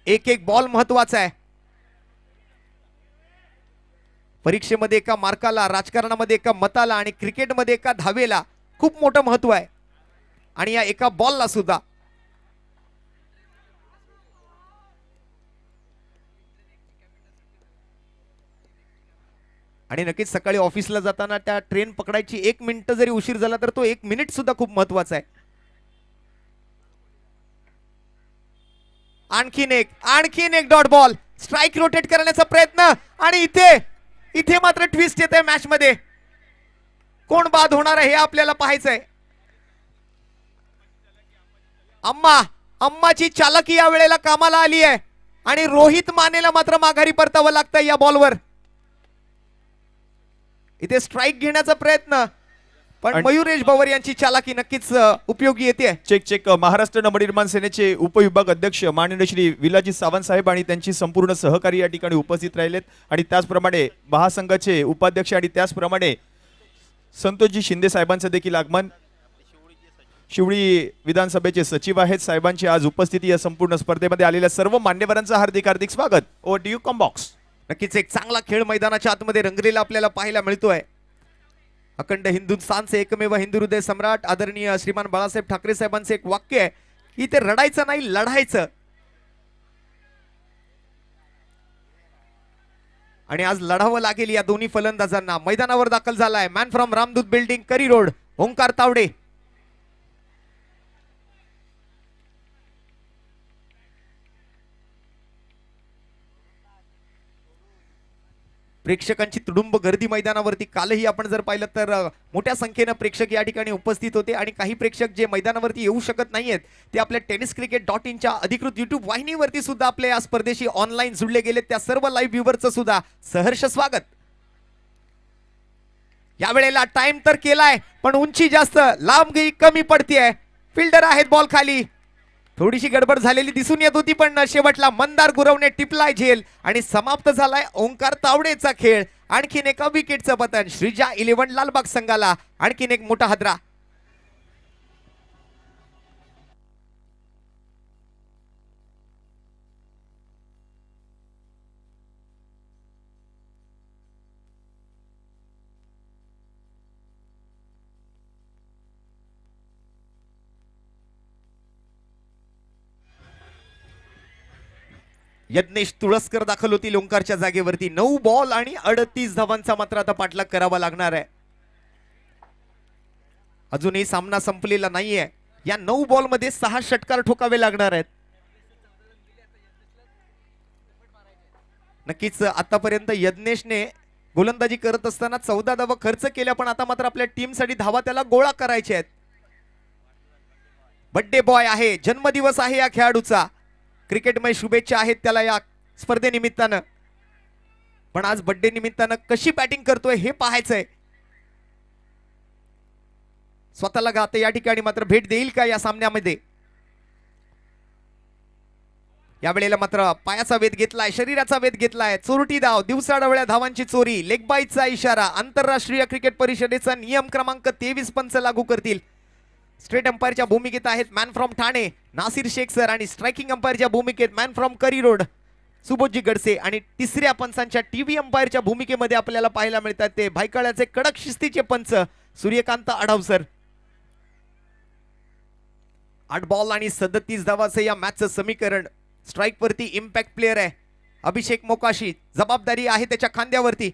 एक बॉल महत्वाचा आहे. परीक्षेमध्ये एका मार्काला, राजकारणामध्ये एका मताला आणि क्रिकेटमध्ये एका धावेला खूप मोठं महत्व आहे. आणि या एका बॉलला सुद्धा. आणि नक्कीच सकाळी ऑफिसला जाताना त्या ट्रेन पकडायची 1 मिनिट जरी उशीर झाला तर तो 1 मिनिट सुद्धा खूप महत्वाचा आहे. आणखीन एक डॉट बॉल. स्ट्राइक रोटेट करण्याचा प्रयत्न आणि इथे मात्र ट्विस्ट येते मॅच मध्ये. कोण बाद होणार आहे हे आपल्याला पाहायचंय. अम्माची चालकी या वेळेला कामाला आली आहे आणि रोहित मानेला मात्र माघारी परतावं लागतंय या बॉलवर. इथे स्ट्राइक घेण्याचा प्रयत्न पण मयुरेश भवर यांची चालाकी नक्कीच उपयोगी येते. चेक महाराष्ट्र नवनिर्माण सेनेचे उपविभाग अध्यक्ष माननीय श्री विलाजी सावंत साहेब आणि त्यांची संपूर्ण सहकारी या ठिकाणी उपस्थित राहिलेत. आणि त्याचप्रमाणे महासंघाचे उपाध्यक्ष आणि त्याचप्रमाणे संतोषजी शिंदे साहेबांचं देखील आगमन. शिवडी विधानसभेचे सचिव आहेत. साहेबांची आज उपस्थिती या संपूर्ण स्पर्धेमध्ये आलेल्या सर्व मान्यवरांचं हार्दिक स्वागत. Over to you combox. नक्कीच एक चांगला खेळ मैदानाच्या आतमध्ये रंगलेला आपल्याला पाहायला मिळतोय. अखंड हिंदुस्थानचे एकमेव हिंदू हृदय सम्राट आदरणीय श्रीमान बाळासाहेब ठाकरे साहेबांचं एक वाक्य आहे की ते रडायचं नाही लढायचं. आणि आज लढावं लागेल या दोन्ही फलंदाजांना. मैदानावर दाखल झालाय man from Ramdoot building Curry Road Omkar Tawde. प्रेक्षकांची तुडुंब गर्दी मैदानावरती. कालही आपण जर पाहिलं तर मोठ्या संख्येनं प्रेक्षक या ठिकाणी उपस्थित होते आणि काही प्रेक्षक जे मैदानावरती येऊ शकत नाहीयेत ते आपल्या tenniscricket.in च्या अधिकृत युट्यूब वाहिनीवरती सुद्धा आपल्या या स्पर्धेशी ऑनलाईन जुळले गेले. त्या सर्व लाईव्ह व्ह्यूवरचं सुद्धा सहर्ष स्वागत. यावेळेला टाइम तर केलाय पण उंची जास्त लांब कमी पडतीये. फिल्डर आहेत बॉल खाली. थोडीशी गडबड झालेली दिसून येत होती पण शेवटला मंदार गुरवने टिपलाय झेल आणि समाप्त झालाय ओंकार तावडेचा खेळ. आणखीन एका विकेटचं पतन. श्रीजा 11 लालबाग संघाला आणखीन एक मोठा हादरा. यज्ञेश तुळसकर दाखल होतील ओंकारच्या जागेवरती. 9 बॉल आणि 38 धावांचा मात्र आता पाठलाग करावा लागणार आहे. अजूनही सामना संपलेला नाहीये. या 9 बॉल मध्ये 6 षटकार ठोकावे लागणार आहेत. नक्कीच आतापर्यंत यज्ञेशने गोलंदाजी करत असताना 14 धावा खर्च केल्या पण आता मात्र आपल्या टीमसाठी धावा त्याला गोळा करायचे आहेत. बर्थडे बॉय आहे, जन्मदिवस आहे या खेळाडूचा. क्रिकेटमय शुभेच्छा आहेत त्याला या स्पर्धेनिमित्तानं. पण आज बर्थडे निमित्तानं कशी बॅटिंग करतोय हे पाहायचंय. स्वतःला गाते या ठिकाणी मात्र भेट देईल का या सामन्यामध्ये. यावेळेला मात्र पायाचा वेध घेतलाय, शरीराचा वेध घेतलाय. चोरटी धाव, दिवसाढवळ्या धावांची चोरी, लेग बाईटचा इशारा. आंतरराष्ट्रीय क्रिकेट परिषदेचा नियम क्रमांक 23 पंच लागू करतील. स्ट्रेट अंपायरच्या भूमिकेत आहेत man from Thane Nasir Shaikh sir आणि स्ट्रायकिंग अंपायरच्या भूमिकेत मॅन फ्रॉम करी रोड सुबोधजी गडसे आणि तिसऱ्या पंचांच्या टीव्ही अंपायरच्या भूमिकेमध्ये आपल्याला पाहायला मिळतात ते भायखळ्याचे कडक शिस्तीचे पंच सूर्यकांत आढाव सर. 8 बॉल आणि 37 धावाचं या मॅचचं समीकरण. स्ट्राइक वरती इम्पॅक्ट प्लेयर आहे अभिषेक मोकाशी. जबाबदारी आहे त्याच्या खांद्यावरती.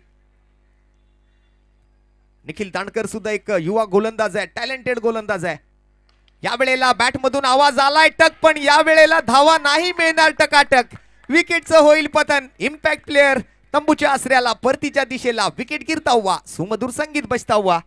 निखिल दांडकर सुद्धा एक युवा गोलंदाज आहे, टॅलेंटेड गोलंदाज आहे. या वेळेला बॅट मधून आवाज आलाय टक पण या वेळेला धावा नाही मिळणार. टकाटक विकेटचं होईल पतन. इम्पॅक्ट प्लेयर तंबूच्या आसऱ्याला परतीच्या दिशेला विकेट गिरता हुआ सुमधुर संगीत बजता हुआ.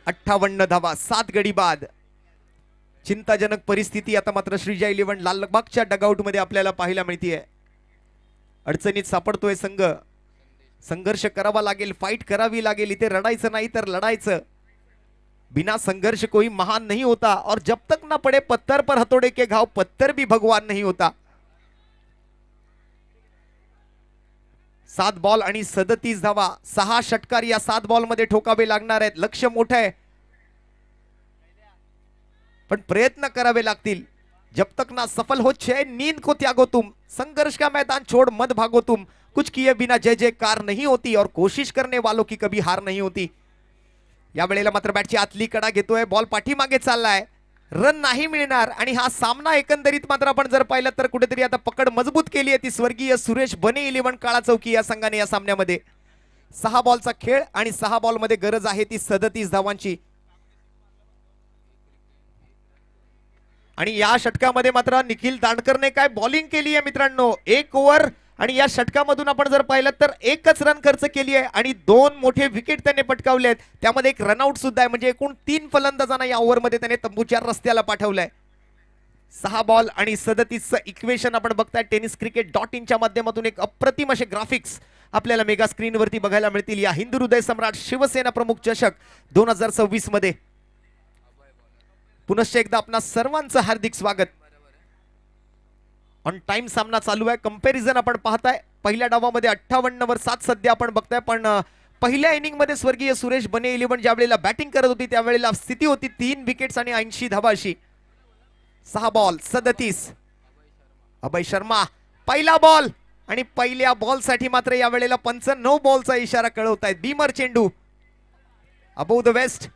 अठ्ठावन्न धावा 7 गडी बाद. चिंताजनक परिस्थिती आता मात्र श्रीजा 11 लालबागच्या डगआउट मध्ये आपल्याला पाहायला मिळतीये. अडचणीत सापडतोय संघ. संघर्ष करावा लागेल, फाईट करावी लागेल. इथे रडायचं नाही तर लढायचं. बिना संघर्ष कोई महान नहीं होता और जब तक ना पड़े पत्थर पर हथौड़े के घाव पत्थर भी भगवान नहीं होता. 7 बॉल आणि 37 धावा. 6 षटकार या 7 बॉल मध्ये ठोकावे लागणार आहेत. लक्ष मोठं आहे पण प्रयत्न करावे लागतील. जब तक ना सफल हो छे नींद को त्यागो तुम. संघर्ष का मैदान छोड़ मत भागो तुम. कुछ किए बिना जय जयकार नहीं होती और कोशिश करने वालों की कभी हार नहीं होती. या वेळेला मात्र बॅटची आतली कडा घेतोय. बॉल पाठीमागे चाललाय. रन नाही मिळणार आणि हा सामना एकंदरीत मात्र आपण जर पाहिलं तर कुठेतरी आता पकड मजबूत केली आहे ती स्वर्गीय सुरेश बने 11 काळा चौकी या संघाने या सामन्यामध्ये. 6 बॉलचा खेळ आणि 6 बॉल मध्ये गरज आहे ती 37 धावांची. आणि या षटकामध्ये मात्र निखिल दांडकरने काय बॉलिंग केली आहे मित्रांनो. 1 ओव्हर आणि या षटकामधून आपण जर पाहिलं तर 1च रन खर्च केली आहे आणि 2 मोठे विकेट त्याने पटकावले आहेत. त्यामध्ये एक रनआउट सुद्धा आहे. म्हणजे एकूण 3 फलंदाजांना या ओव्हरमध्ये त्याने तंबूच्या रस्त्याला पाठवलंय. 6 बॉल आणि 37चं इक्वेशन आपण बघताय tenniscricket.in च्या माध्यमातून. एक अप्रतिम असे ग्राफिक्स आपल्याला मेगा स्क्रीनवरती बघायला मिळतील या हिंदू हृदय सम्राट शिवसेना प्रमुख चषक 2026 मध्ये. पुनश्च एकदा आपणा सर्वांचं हार्दिक स्वागत. ऑन टाइम सामना चालू आहे. कंपॅरिझन आपण पाहताय पहिल्या डावामध्ये 58वर 7 सध्या आपण बघताय, पण पहिल्या इनिंग मध्ये स्वर्गीय सुरेश बने 11 ज्या वेळेला बॅटिंग करत होती त्यावेळेला स्थिती होती 3 विकेट्स आणि 80 धावा अशी. 6 बॉल 37. अभय शर्मा पहिला बॉल आणि पहिल्या बॉल साठी मात्र या वेळेला पंच नो बॉलचा इशारा कळवतायत. बीमर चेंडू अबोव द वेस्ट.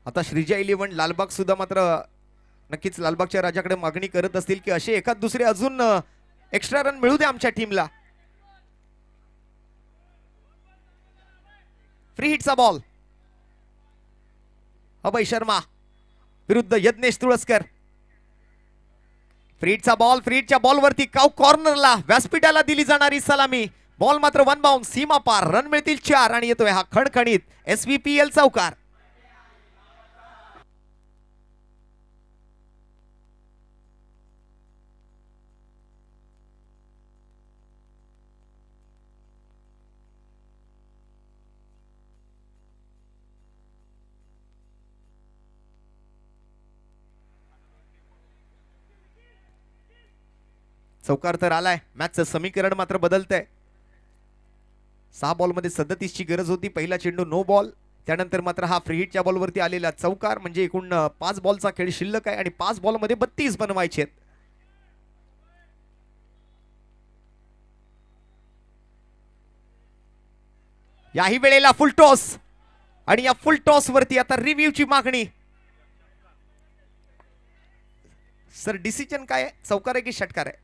आता श्रीजा 11 लालबाग सुद्धा मात्र नक्कीच लालबागच्या राजाकडे मागणी करत असतील की असे एखाद दुसरे अजून एक्स्ट्रा रन मिळू दे आमच्या टीमला. फ्री हिटचा बॉल अभय शर्मा विरुद्ध यज्ञेश तुळसकर. फ्री हिटचा बॉल, फ्री हिटच्या बॉलवरती काव कॉर्नरला व्यासपीठाला दिली जाणारी सलामी. बॉल मात्र वन बाउंड सीमा पार. रन मिळतील 4 आणि येतोय हा खणखणीत SVPL चौकार. चौकार तर आलाय. मॅचचं समीकरण मात्र बदलतंय. 6 बॉलमध्ये 37 ची गरज होती. पहिला चेंडू नो बॉल, त्यानंतर मात्र हा फ्री हिटच्या बॉलवरती आलेला चौकार. म्हणजे एकूण 5 बॉलचा खेळ शिल्लक आहे आणि 5 बॉलमध्ये 32 बनवायचे आहेत. याही वेळेला फुल टॉस आणि या फुल टॉस वरती आता रिव्ह्यूची मागणी. सर डिसिजन काय आहे, चौकार आहे की षटकार आहे?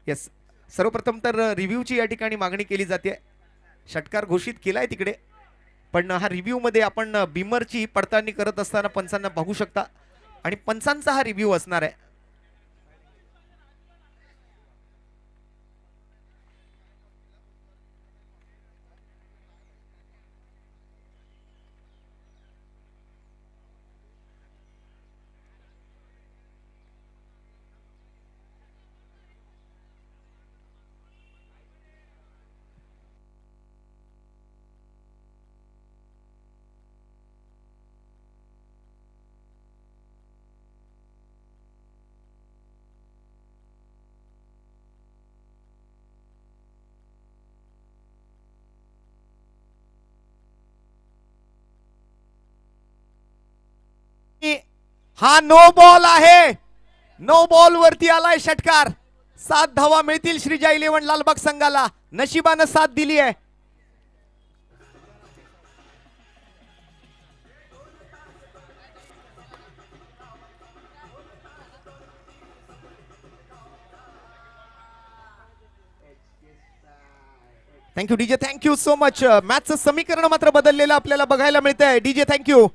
येस, सर्वप्रथम तर रिव्ह्यूची या ठिकाणी मागणी केली जाते. षटकार घोषित केलाय तिकडे, पण हा रिव्ह्यू मध्ये आपण बीमरची पडताळणी करत असताना पंचांना बघू शकता आणि पंचांचा हा रिव्ह्यू असणार आहे. हा नो बॉल आहे. नो बॉल वरती आलाय षटकार. 7 धावा मिळतील श्रीजा 11 लालबाग संघाला. नशिबानं साथ दिली आहे. Thank you DJ, thank you so much. मॅचचं समीकरण मात्र बदललेलं आपल्याला बघायला मिळतंय. DJ thank you.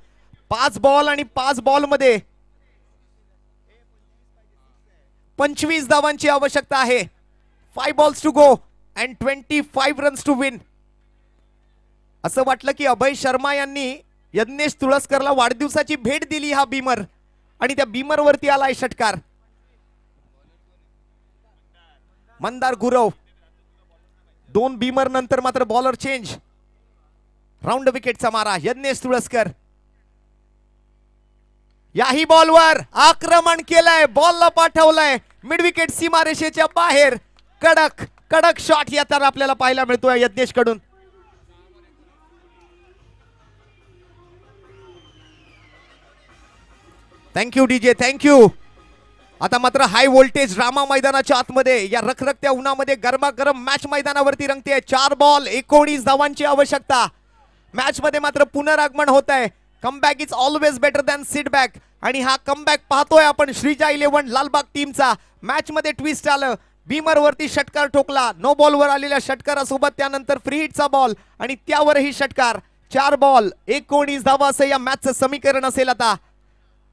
5 बॉल आणि 5 बॉल मध्ये 25 धावांची आवश्यकता आहे. 5 balls to go and 25 runs to win. असं वाटलं की अभय शर्मा यांनी यज्ञेश तुळसकरला वाढदिवसाची भेट दिली हा बीमर, आणि त्या बीमर वरती आलाय षटकार. मंदार गुरव 2 बीमर नंतर मात्र बॉलर चेंज. राऊंड विकेटचा मारा यज्ञेश तुळसकर. याही बॉलवर आक्रमण केलंय, बॉलला पाठवलंय मिड विकेट सीमारेषेच्या बाहेर. कडक कडक शॉट या तर आपल्याला पाहायला मिळतोय यज्ञेश कडून. Thank you DJ, thank you. आता मात्र हाय व्होल्टेज ड्रामा मैदानाच्या आतमध्ये या रखरखत्या उन्हामध्ये गरमागरम मॅच मैदानावरती रंगते. 4 बॉल 19 धावांची आवश्यकता. मॅच मध्ये मात्र पुनरागमन होत आहे. Comeback is always better than sit back, आणि हा कमबॅक पाहतोय आपण श्रीजा 11 लालबाग टीमचा. मॅच मध्ये ट्विस्ट आलं. बीमर वरती षटकार ठोकला. नो बॉल वर आलेल्या षटकारासोबत त्यानंतर फ्री हिटचा बॉल आणि त्यावरही षटकार. 4 बॉल 19 धावा असं या मॅचचं समीकरण असेल. आता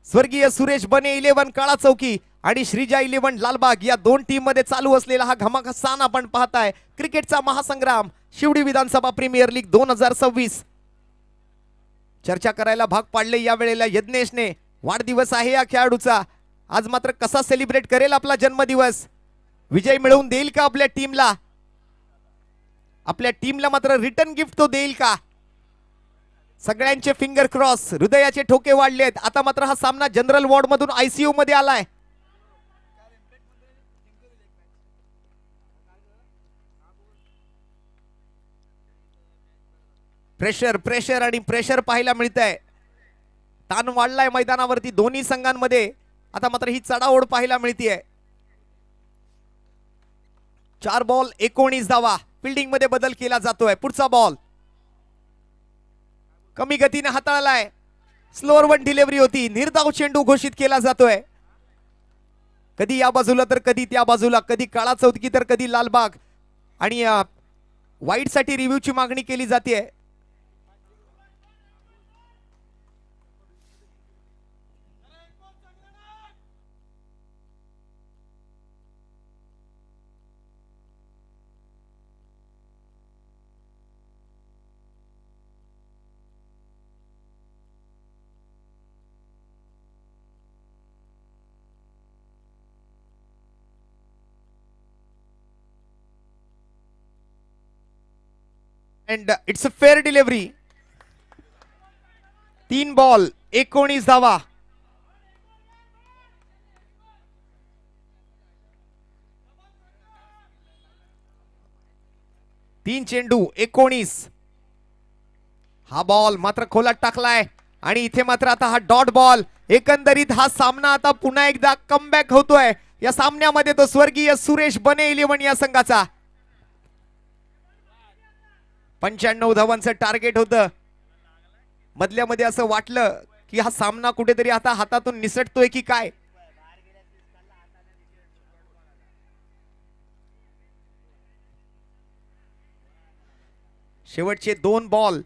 स्वर्गीय सुरेश बने 11 काळा चौकी आणि श्रीजा 11 लालबाग या 2 टीम मध्ये चालू असलेला हा घमाघसान आपण पाहताय. क्रिकेटचा महासंग्राम शिवडी विधानसभा प्रीमियर लीग 2026. चर्चा करायला भाग पाडले या वेळेला यज्ञेशने. वाढदिवस आहे या खेळाडूचा. आज मात्र कसा सेलिब्रेट करेल आपला जन्मदिवस? विजय मिळवून देईल का आपल्या टीमला? आपल्या टीमला मात्र रिटर्न गिफ्ट तो देईल का? सगळ्यांचे फिंगर क्रॉस, हृदयाचे ठोके वाढलेत. आता मात्र हा सामना जनरल वॉर्ड मधून आयसीयू मध्ये आलाय. प्रेशर प्रेशर आणि प्रेशर पाहायला मिळतंय. ताण वाढलाय मैदानावरती दोन्ही संघांमध्ये. आता मात्र ही चढाओढ पाहायला मिळतीये. 4 बॉल 19 धावा. फिल्डिंग मध्ये बदल केला जातोय. पुढचा बॉल कमी गतीने हाताळलाय. स्लोअर वन डिलिव्हरी होती. निर्धाव चेंडू घोषित केला जातोय. कधी या बाजूला तर कधी त्या बाजूला, कधी काळा चौतकी तर कधी लालबाग. आणि वाईड साठी रिव्ह्यूची मागणी केली जाते. And it's a fair delivery. 3 ball 19 धावा. तीन चेंडू 19. हा बॉल मात्र खोलात टाकलाय आणि इथे मात्र आता हा डॉट बॉल. एकंदरीत हा सामना आता पुन्हा एकदा कमबॅक होतोय. या सामन्यामध्ये तो स्वर्गीय सुरेश बने 11 या संघाचा. 95 धावांचं टार्गेट होतं. मधल्यामध्ये असं वाटलं की हा सामना कुठेतरी आता हातातून निसटतोय की काय. शेवटचे 2 बॉल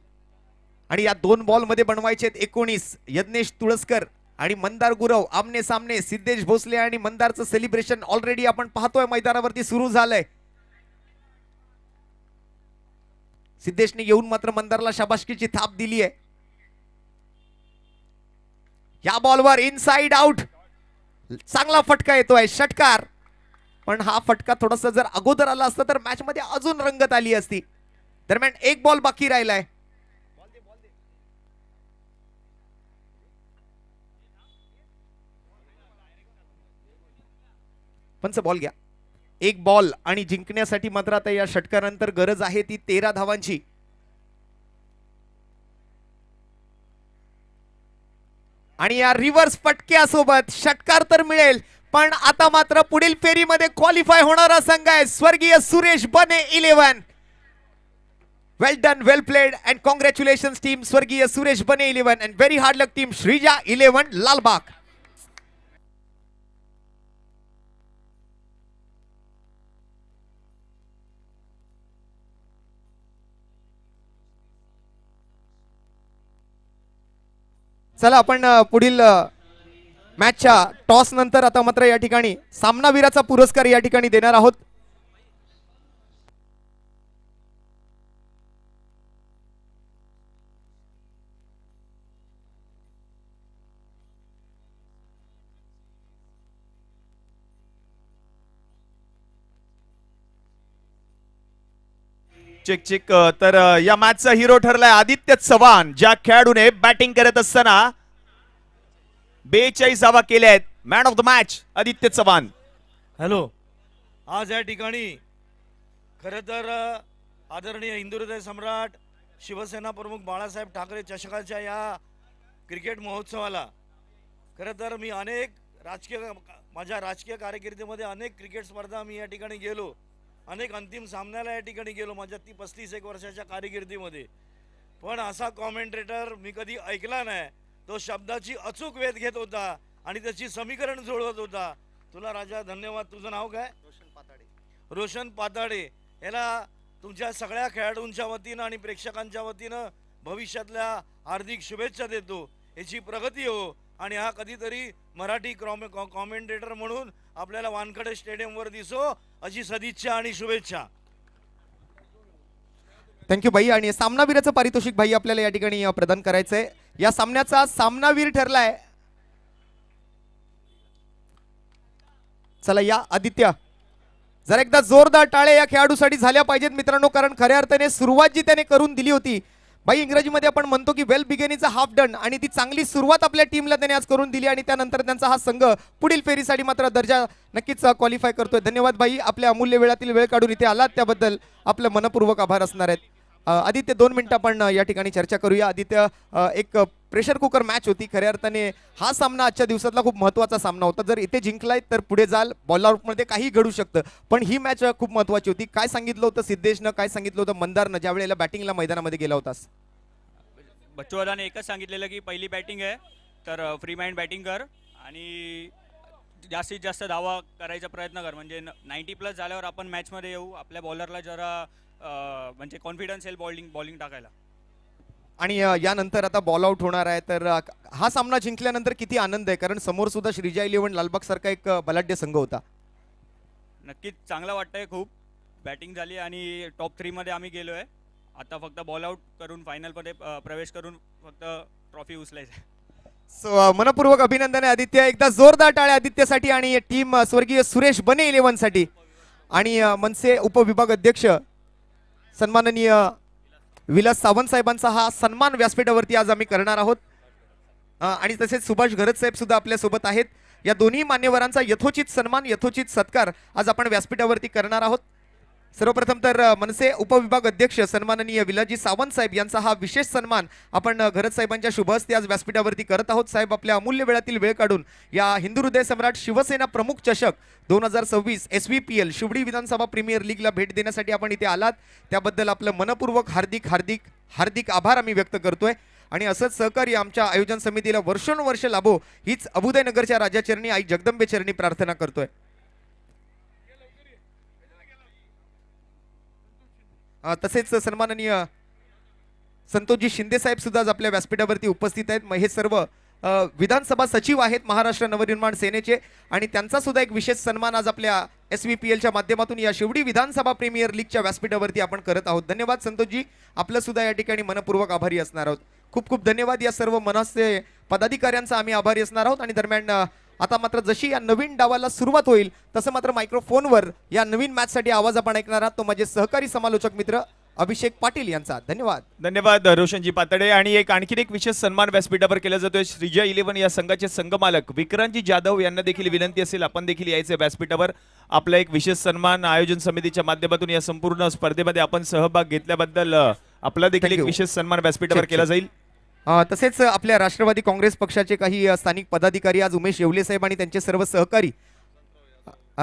आणि या 2 बॉल मध्ये बनवायचे 19. यज्ञेश तुळसकर आणि मंदार गुरव आमने सामने. सिद्धेश भोसले आणि मंदारचं सेलिब्रेशन ऑलरेडी आपण पाहतोय मैदानावरती सुरू झालंय. सिद्धेशने येऊन मात्र मंदारला शाबासकीची थाप दिली आहे. या बॉलवर इनसाइड आउट. चांगला फटका येतोय, षटकार. पण हा फटका थोडासा जर अगोदर आला असता तर मॅच मध्ये अजून रंगत आली असती. दरम्यान 1 बॉल बाकी राहिलाय. पंच बॉल घ्या. 1 बॉल आणि जिंकण्यासाठी मात्र आता या षटकारानंतर गरज आहे ती 13 धावांची. आणि या रिव्हर्स फटक्यासोबत षटकार तर मिळेल, पण आता मात्र पुढील फेरीमध्ये क्वालिफाय होणारा संघ आहे स्वर्गीय Suresh Bane 11. Well done, well played and congratulations team स्वर्गीय Suresh Bane 11 and very hard luck team Shreeja 11 Lalbaug. चला आपण पुढील मॅचच्या टॉस नंतर आता मात्र या ठिकाणी सामनावीराचा पुरस्कार या ठिकाणी देणार आहोत. Check check. तर या मॅचचा हिरो ठरलाय आदित्य चव्हाण, ज्या खेळाडूने बॅटिंग करत असताना 42 धावा केल्या आहेत. Man of the match Aditya Chavan. Hello. आज या ठिकाणी खरं तर आदरणीय हिंदुहृदय सम्राट शिवसेना प्रमुख बाळासाहेब ठाकरे चषकाच्या या क्रिकेट महोत्सवाला खरं तर मी माझ्या राजकीय कारकिर्दीमध्ये अनेक क्रिकेट स्पर्धा मी या ठिकाणी गेलो, अनेक अंतिम सामन्याला या ठिकाणी गेलो माझ्या 35 वर्षाच्या कारकिर्दीमध्ये. पण असा कॉमेंटेटर मी कधी ऐकला नाही. तो शब्दाची अचूक वेध घेत होता आणि त्याची समीकरण जुळवत होता. तुला राजा धन्यवाद. तुझं नाव काय? रोशन पाताडे. याला तुमच्या सगळ्या खेळाडूंच्या वतीनं आणि प्रेक्षकांच्या वतीनं भविष्यातल्या हार्दिक शुभेच्छा देतो. याची प्रगती हो आणि हा कधीतरी मराठी कॉमेंटेटर म्हणून आपल्याला वानखडे स्टेडियमवर दिसो अशी सदिच्छा आणि शुभेच्छा. थँक्यू भाई. आणि सामनावीराचं पारितोषिक भाई आपल्याला या ठिकाणी प्रदान करायचंय. या सामन्याचा सामनावीर ठरलाय. चला या आदित्य, जर एकदा जोरदार टाळे या खेळाडूसाठी झाल्या पाहिजेत मित्रांनो, कारण खऱ्या अर्थाने सुरुवात जी त्याने करून दिली होती, बाई इंग्रजीमध्ये आपण म्हणतो की well begun is a half done, आणि ती चांगली सुरुवात आपल्या टीमला त्याने आज करून दिली आणि त्यानंतर त्यांचा हा संघ पुढील फेरीसाठी मात्र दर्जा नक्कीच क्वालिफाय करतोय. धन्यवाद भाई, आपल्या अमूल्य वेळातील वेळ काढून इथे आलात त्याबद्दल आपलं मनपूर्वक आभार असणार आहेत. आदित्य 2 मिनिटं आपण या ठिकाणी चर्चा करूया. आदित्य, एक प्रेशर कुकर मॅच होती खऱ्या अर्थाने. हा सामना आजच्या दिवसातला खूप महत्त्वाचा सामना होता. जर इथे जिंकलाय तर पुढे जाल, बॉल आउटमध्ये काही घडू शकतं, पण ही मॅच खूप महत्त्वाची होती. काय सांगितलं होतं सिद्धेशनं, काय सांगितलं होतं मंदारनं ज्या वेळेला बॅटिंगला मैदानामध्ये गेला होतास? बच्चू दादाने एकच सांगितलेलं की पहिली बॅटिंग आहे तर फ्री माइंड बॅटिंग कर आणि जास्तीत जास्त धावा करायचा प्रयत्न कर, म्हणजे 90+ झाल्यावर आपण मॅचमध्ये येऊ, आपल्या बॉलरला जरा म्हणजे कॉन्फिडन्स येईल बॉलिंग टाकायला. आणि यानंतर आता बॉल आउट होणार आहे, तर हा सामना जिंकल्यानंतर किती आनंद आहे, कारण समोर सुद्धा श्रीजा 11 लालबाग सारखा एक बलाढ्य संघ होता. नक्कीच चांगलं वाटतंय, खूप बॅटिंग झाली आणि टॉप 3मध्ये आम्ही गेलो आहे. आता फक्त बॉल आउट करून फायनलमध्ये प्रवेश करून फक्त ट्रॉफी उचलायचं. सो मनपूर्वक अभिनंदन आहे आदित्य. एकदा जोरदार टाळ्या आदित्यसाठी आणि टीम स्वर्गीय सुरेश बने 11 साठी आणि मनसे उपविभाग अध्यक्ष सन्माननीय विलास सावंत साहेबांचा हा सन्मान व्यासपीठावरती आज आम्ही करणार आहोत. आणि तसेच सुभाष घरत साहेब सुद्धा आपल्या सोबत आहेत. या दोन्ही मान्यवरांचा यथोचित सन्मान, यथोचित सत्कार आज आपण व्यासपीठावरती करणार आहोत. सर्वप्रथम तर मनसे उपविभाग अध्यक्ष सन्माननीय विलाजी सावंत साहेब यांचा हा विशेष सन्मान आपण घरत साहेबांच्या शुभ हस्ते आज व्यासपीठावरती करत आहोत. साहेब आपल्या अमूल्य वेळातील वेळ काढून या हिंदू हृदय सम्राट शिवसेना प्रमुख चषक 2026 SVPL शिवडी विधानसभा प्रीमियर लीगला भेट देण्यासाठी आपण इथे आलात, त्याबद्दल आपलं मनपूर्वक हार्दिक हार्दिक हार्दिक आभार आम्ही व्यक्त करतोय. आणि असंच सहकार्य आमच्या आयोजन समितीला वर्षोनवर्ष लाभो हीच अभुदयनगरच्या राजाचरणी आई जगदंबेचरणी प्रार्थना करतोय. तसेच सन्माननीय संतोषजी शिंदे साहेब सुद्धा आज आपल्या व्यासपीठावरती उपस्थित आहेत. हे सर्व विधानसभा सचिव आहेत महाराष्ट्र नवनिर्माण सेनेचे, आणि त्यांचा सुद्धा एक विशेष सन्मान आज आपल्या SVPLच्या माध्यमातून या शिवडी विधानसभा प्रीमियर लीगच्या व्यासपीठावरती आपण करत आहोत. धन्यवाद संतोषजी, आपलं सुद्धा या ठिकाणी मनपूर्वक आभारी असणार आहोत. खूप खूप धन्यवाद. या सर्व मनसे पदाधिकाऱ्यांचा आम्ही आभारी असणार आहोत. आणि दरम्यान आता मात्र जशी या नवीन डावाला सुरुवात होईल तसं मात्र मायक्रोफोनवर या नवीन मॅचसाठी आवाज आपण ऐकणार आहात, तो माझे सहकारी समालोचक मित्र अभिषेक पाटील यांचा. धन्यवाद. धन्यवाद रोशनजी पातडे. आणि आणखीन एक विशेष सन्मान व्यासपीठावर केला जातोय. श्रीजा 11 या संघाचे संघमालक विक्रांतजी जाधव यांना देखील विनंती असेल आपण देखील यायचे व्यासपीठावर. आपला एक विशेष सन्मान आयोजन समितीच्या माध्यमातून या संपूर्ण स्पर्धेमध्ये आपण सहभाग घेतल्याबद्दल आपला देखील एक विशेष सन्मान व्यासपीठावर केला जाईल. तसेच आपल्या राष्ट्रवादी काँग्रेस पक्षाचे काही स्थानिक पदाधिकारी आज उमेश येवले साहेब आणि त्यांचे सर्व सहकारी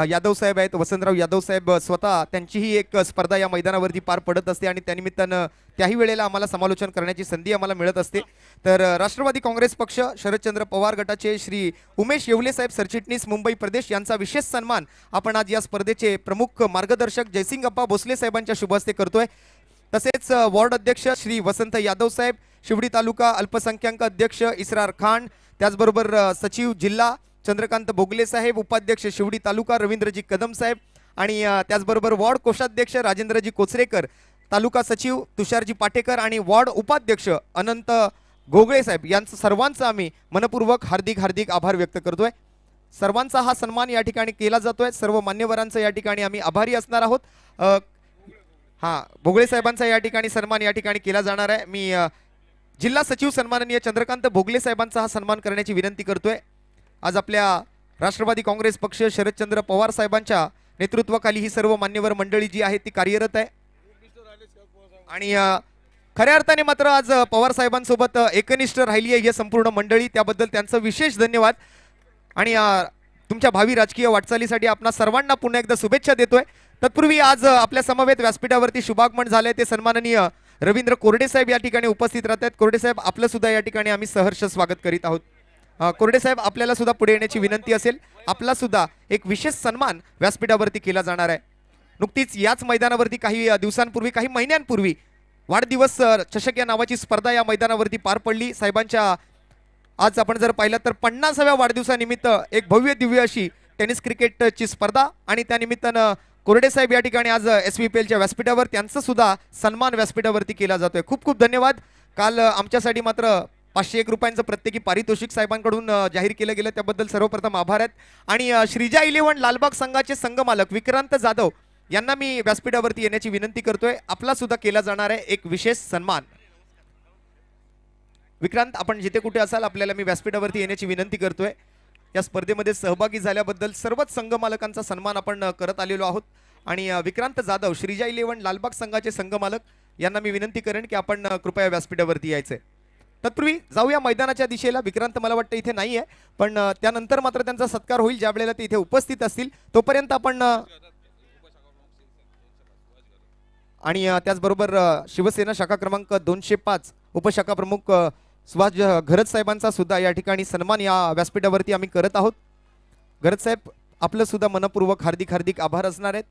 यादव साहेब आहेत, वसंतराव यादव साहेब स्वतः त्यांचीही एक स्पर्धा या मैदानावरती पार पडत असते आणि त्यानिमित्तानं त्याही वेळेला आम्हाला समालोचन करण्याची संधी आम्हाला मिळत असते. तर राष्ट्रवादी काँग्रेस पक्ष शरदचंद्र पवार गटाचे श्री उमेश येवले साहेब सरचिटणीस मुंबई प्रदेश यांचा विशेष सन्मान आपण आज या स्पर्धेचे प्रमुख मार्गदर्शक जयसिंगप्पा भोसले साहेबांच्या शुभ हस्ते करतोय. तसेच वॉर्ड अध्यक्ष श्री वसंत यादव साहेब, शिवडी तालुका अल्पसंख्याक अध्यक्ष इसरार खान, त्याचबरोबर सचिव जिल्हा चंद्रकांत बोगले साहेब, उपाध्यक्ष शिवडी तालुका रवींद्रजी कदम साहेब, आणि त्याचबरोबर वॉर्ड कोषाध्यक्ष राजेंद्रजी कोचरेकर, तालुका सचिव तुषारजी पाटेकर आणि वॉर्ड उपाध्यक्ष अनंत गोगळे साहेब यांचं सर्वांचं आम्ही मनपूर्वक हार्दिक हार्दिक आभार व्यक्त करतोय. सर्वांचा हा सन्मान या ठिकाणी केला जातोय. सर्व मान्यवरांचं या ठिकाणी आम्ही आभारी असणार आहोत. भोगळे साहेबांचा या ठिकाणी सन्मान या ठिकाणी केला जाणार आहे. मी जिल्हा सचिव सन्माननीय चंद्रकांत भोगले साहेबांचा हा सन्मान करण्याची विनंती करतोय. आज आपल्या राष्ट्रवादी काँग्रेस पक्ष शरदचंद्र पवार साहेबांच्या नेतृत्वाखाली ही सर्व मान्यवर मंडळी जी आहे ती कार्यरत आहे. आणि खऱ्या अर्थाने मात्र आज पवार साहेबांसोबत एकनिष्ठ राहिली आहे ही संपूर्ण मंडळी, त्याबद्दल त्यांचं विशेष धन्यवाद. आणि तुमच्या भावी राजकीय वाटचालीसाठी आपणा सर्वांना पुन्हा एकदा शुभेच्छा देतोय. तत्पूर्वी आज आपल्या समवेत व्यासपीठावरती शुभागमन झालंय ते सन्माननीय रवींद्र कोरडे साहेब या ठिकाणी उपस्थित राहत आहेत. कोरडे साहेब आपलं सुद्धा या ठिकाणी आम्ही सहर्ष स्वागत करीत आहोत. कोरडे साहेब आपल्याला सुद्धा पुढे येण्याची विनंती असेल. आपला सुद्धा एक विशेष सन्मान व्यासपीठावरती केला जाणार आहे. नुकतीच याच मैदानावरती काही दिवसांपूर्वी, काही महिन्यांपूर्वी वाढदिवस चषक या नावाची स्पर्धा या मैदानावरती पार पडली. साहेबांच्या आज आपण जर पाहिलं तर 50व्या वाढदिवसानिमित्त एक भव्य दिव्य अशी टेनिस क्रिकेटची स्पर्धा, आणि त्यानिमित्तानं कोरडे साहेब या ठिकाणी आज SVPLच्या व्यासपीठावर त्यांचा सुद्धा सन्मान व्यासपीठावरती केला जातोय. खूप खूप धन्यवाद. काल आमच्यासाठी मात्र 501 रुपयांचं प्रत्येकी पारितोषिक साहेबांकडून जाहीर केलं गेलं, त्याबद्दल सर्वप्रथम आभार आहेत. आणि श्रीजा 11 लालबाग संघाचे संघमालक विक्रांत जाधव यांना मी व्यासपीठावरती येण्याची विनंती करतोय. आपला सुद्धा केला जाणार आहे एक विशेष सन्मान. विक्रांत, आपण जिथे कुठे असाल आपल्याला मी व्यासपीठावरती येण्याची विनंती करतोय. या स्पर्धेमध्ये सहभागी झाल्याबद्दल सर्वच संघ मालकांचा सन्मान आपण करत आलेलो आहोत. आणि विक्रांत जाधव श्रीजा 11 लालबाग संघाचे संघमालक यांना मी विनंती करेन की आपण कृपया व्यासपीठावरती यायचंय. तत्पूर्वी जाऊया मैदानाच्या दिशेला. विक्रांत मला वाटतं इथे नाहीये, पण त्यानंतर मात्र त्यांचा सत्कार होईल ज्या वेळेला ते इथे उपस्थित असतील. तोपर्यंत आपण आणि त्याचबरोबर शिवसेना शाखा क्रमांक 205 उपशाखा प्रमुख सुभाष घरत साहेबांचा सुद्धा या ठिकाणी सन्मान या व्यासपीठावरती आम्ही करत आहोत. घरत साहेब, आपलं सुद्धा मनपूर्वक हार्दिक हार्दिक आभार असणार आहेत.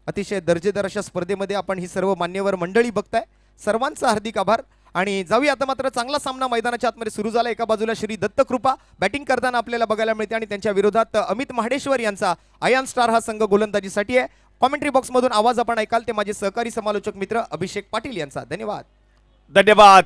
अतिशय दर्जेदार अशा स्पर्धेमध्ये आपण ही सर्व मान्यवर मंडळी बघताय, सर्वांचा हार्दिक आभार. आणि जाऊया आता मात्र चांगला सामना मैदानाच्या आतमध्ये सुरू झाला. एका बाजूला श्री दत्तकृपा बॅटिंग करताना आपल्याला बघायला मिळते आणि त्यांच्या विरोधात अमित महाडेश्वर यांचा आयन स्टार हा संघ गोलंदाजीसाठी आहे. कॉमेंट्री बॉक्समधून आवाज आपण ऐकाल ते माझे सहकारी समालोचक मित्र अभिषेक पाटील यांचा. धन्यवाद. धन्यवाद.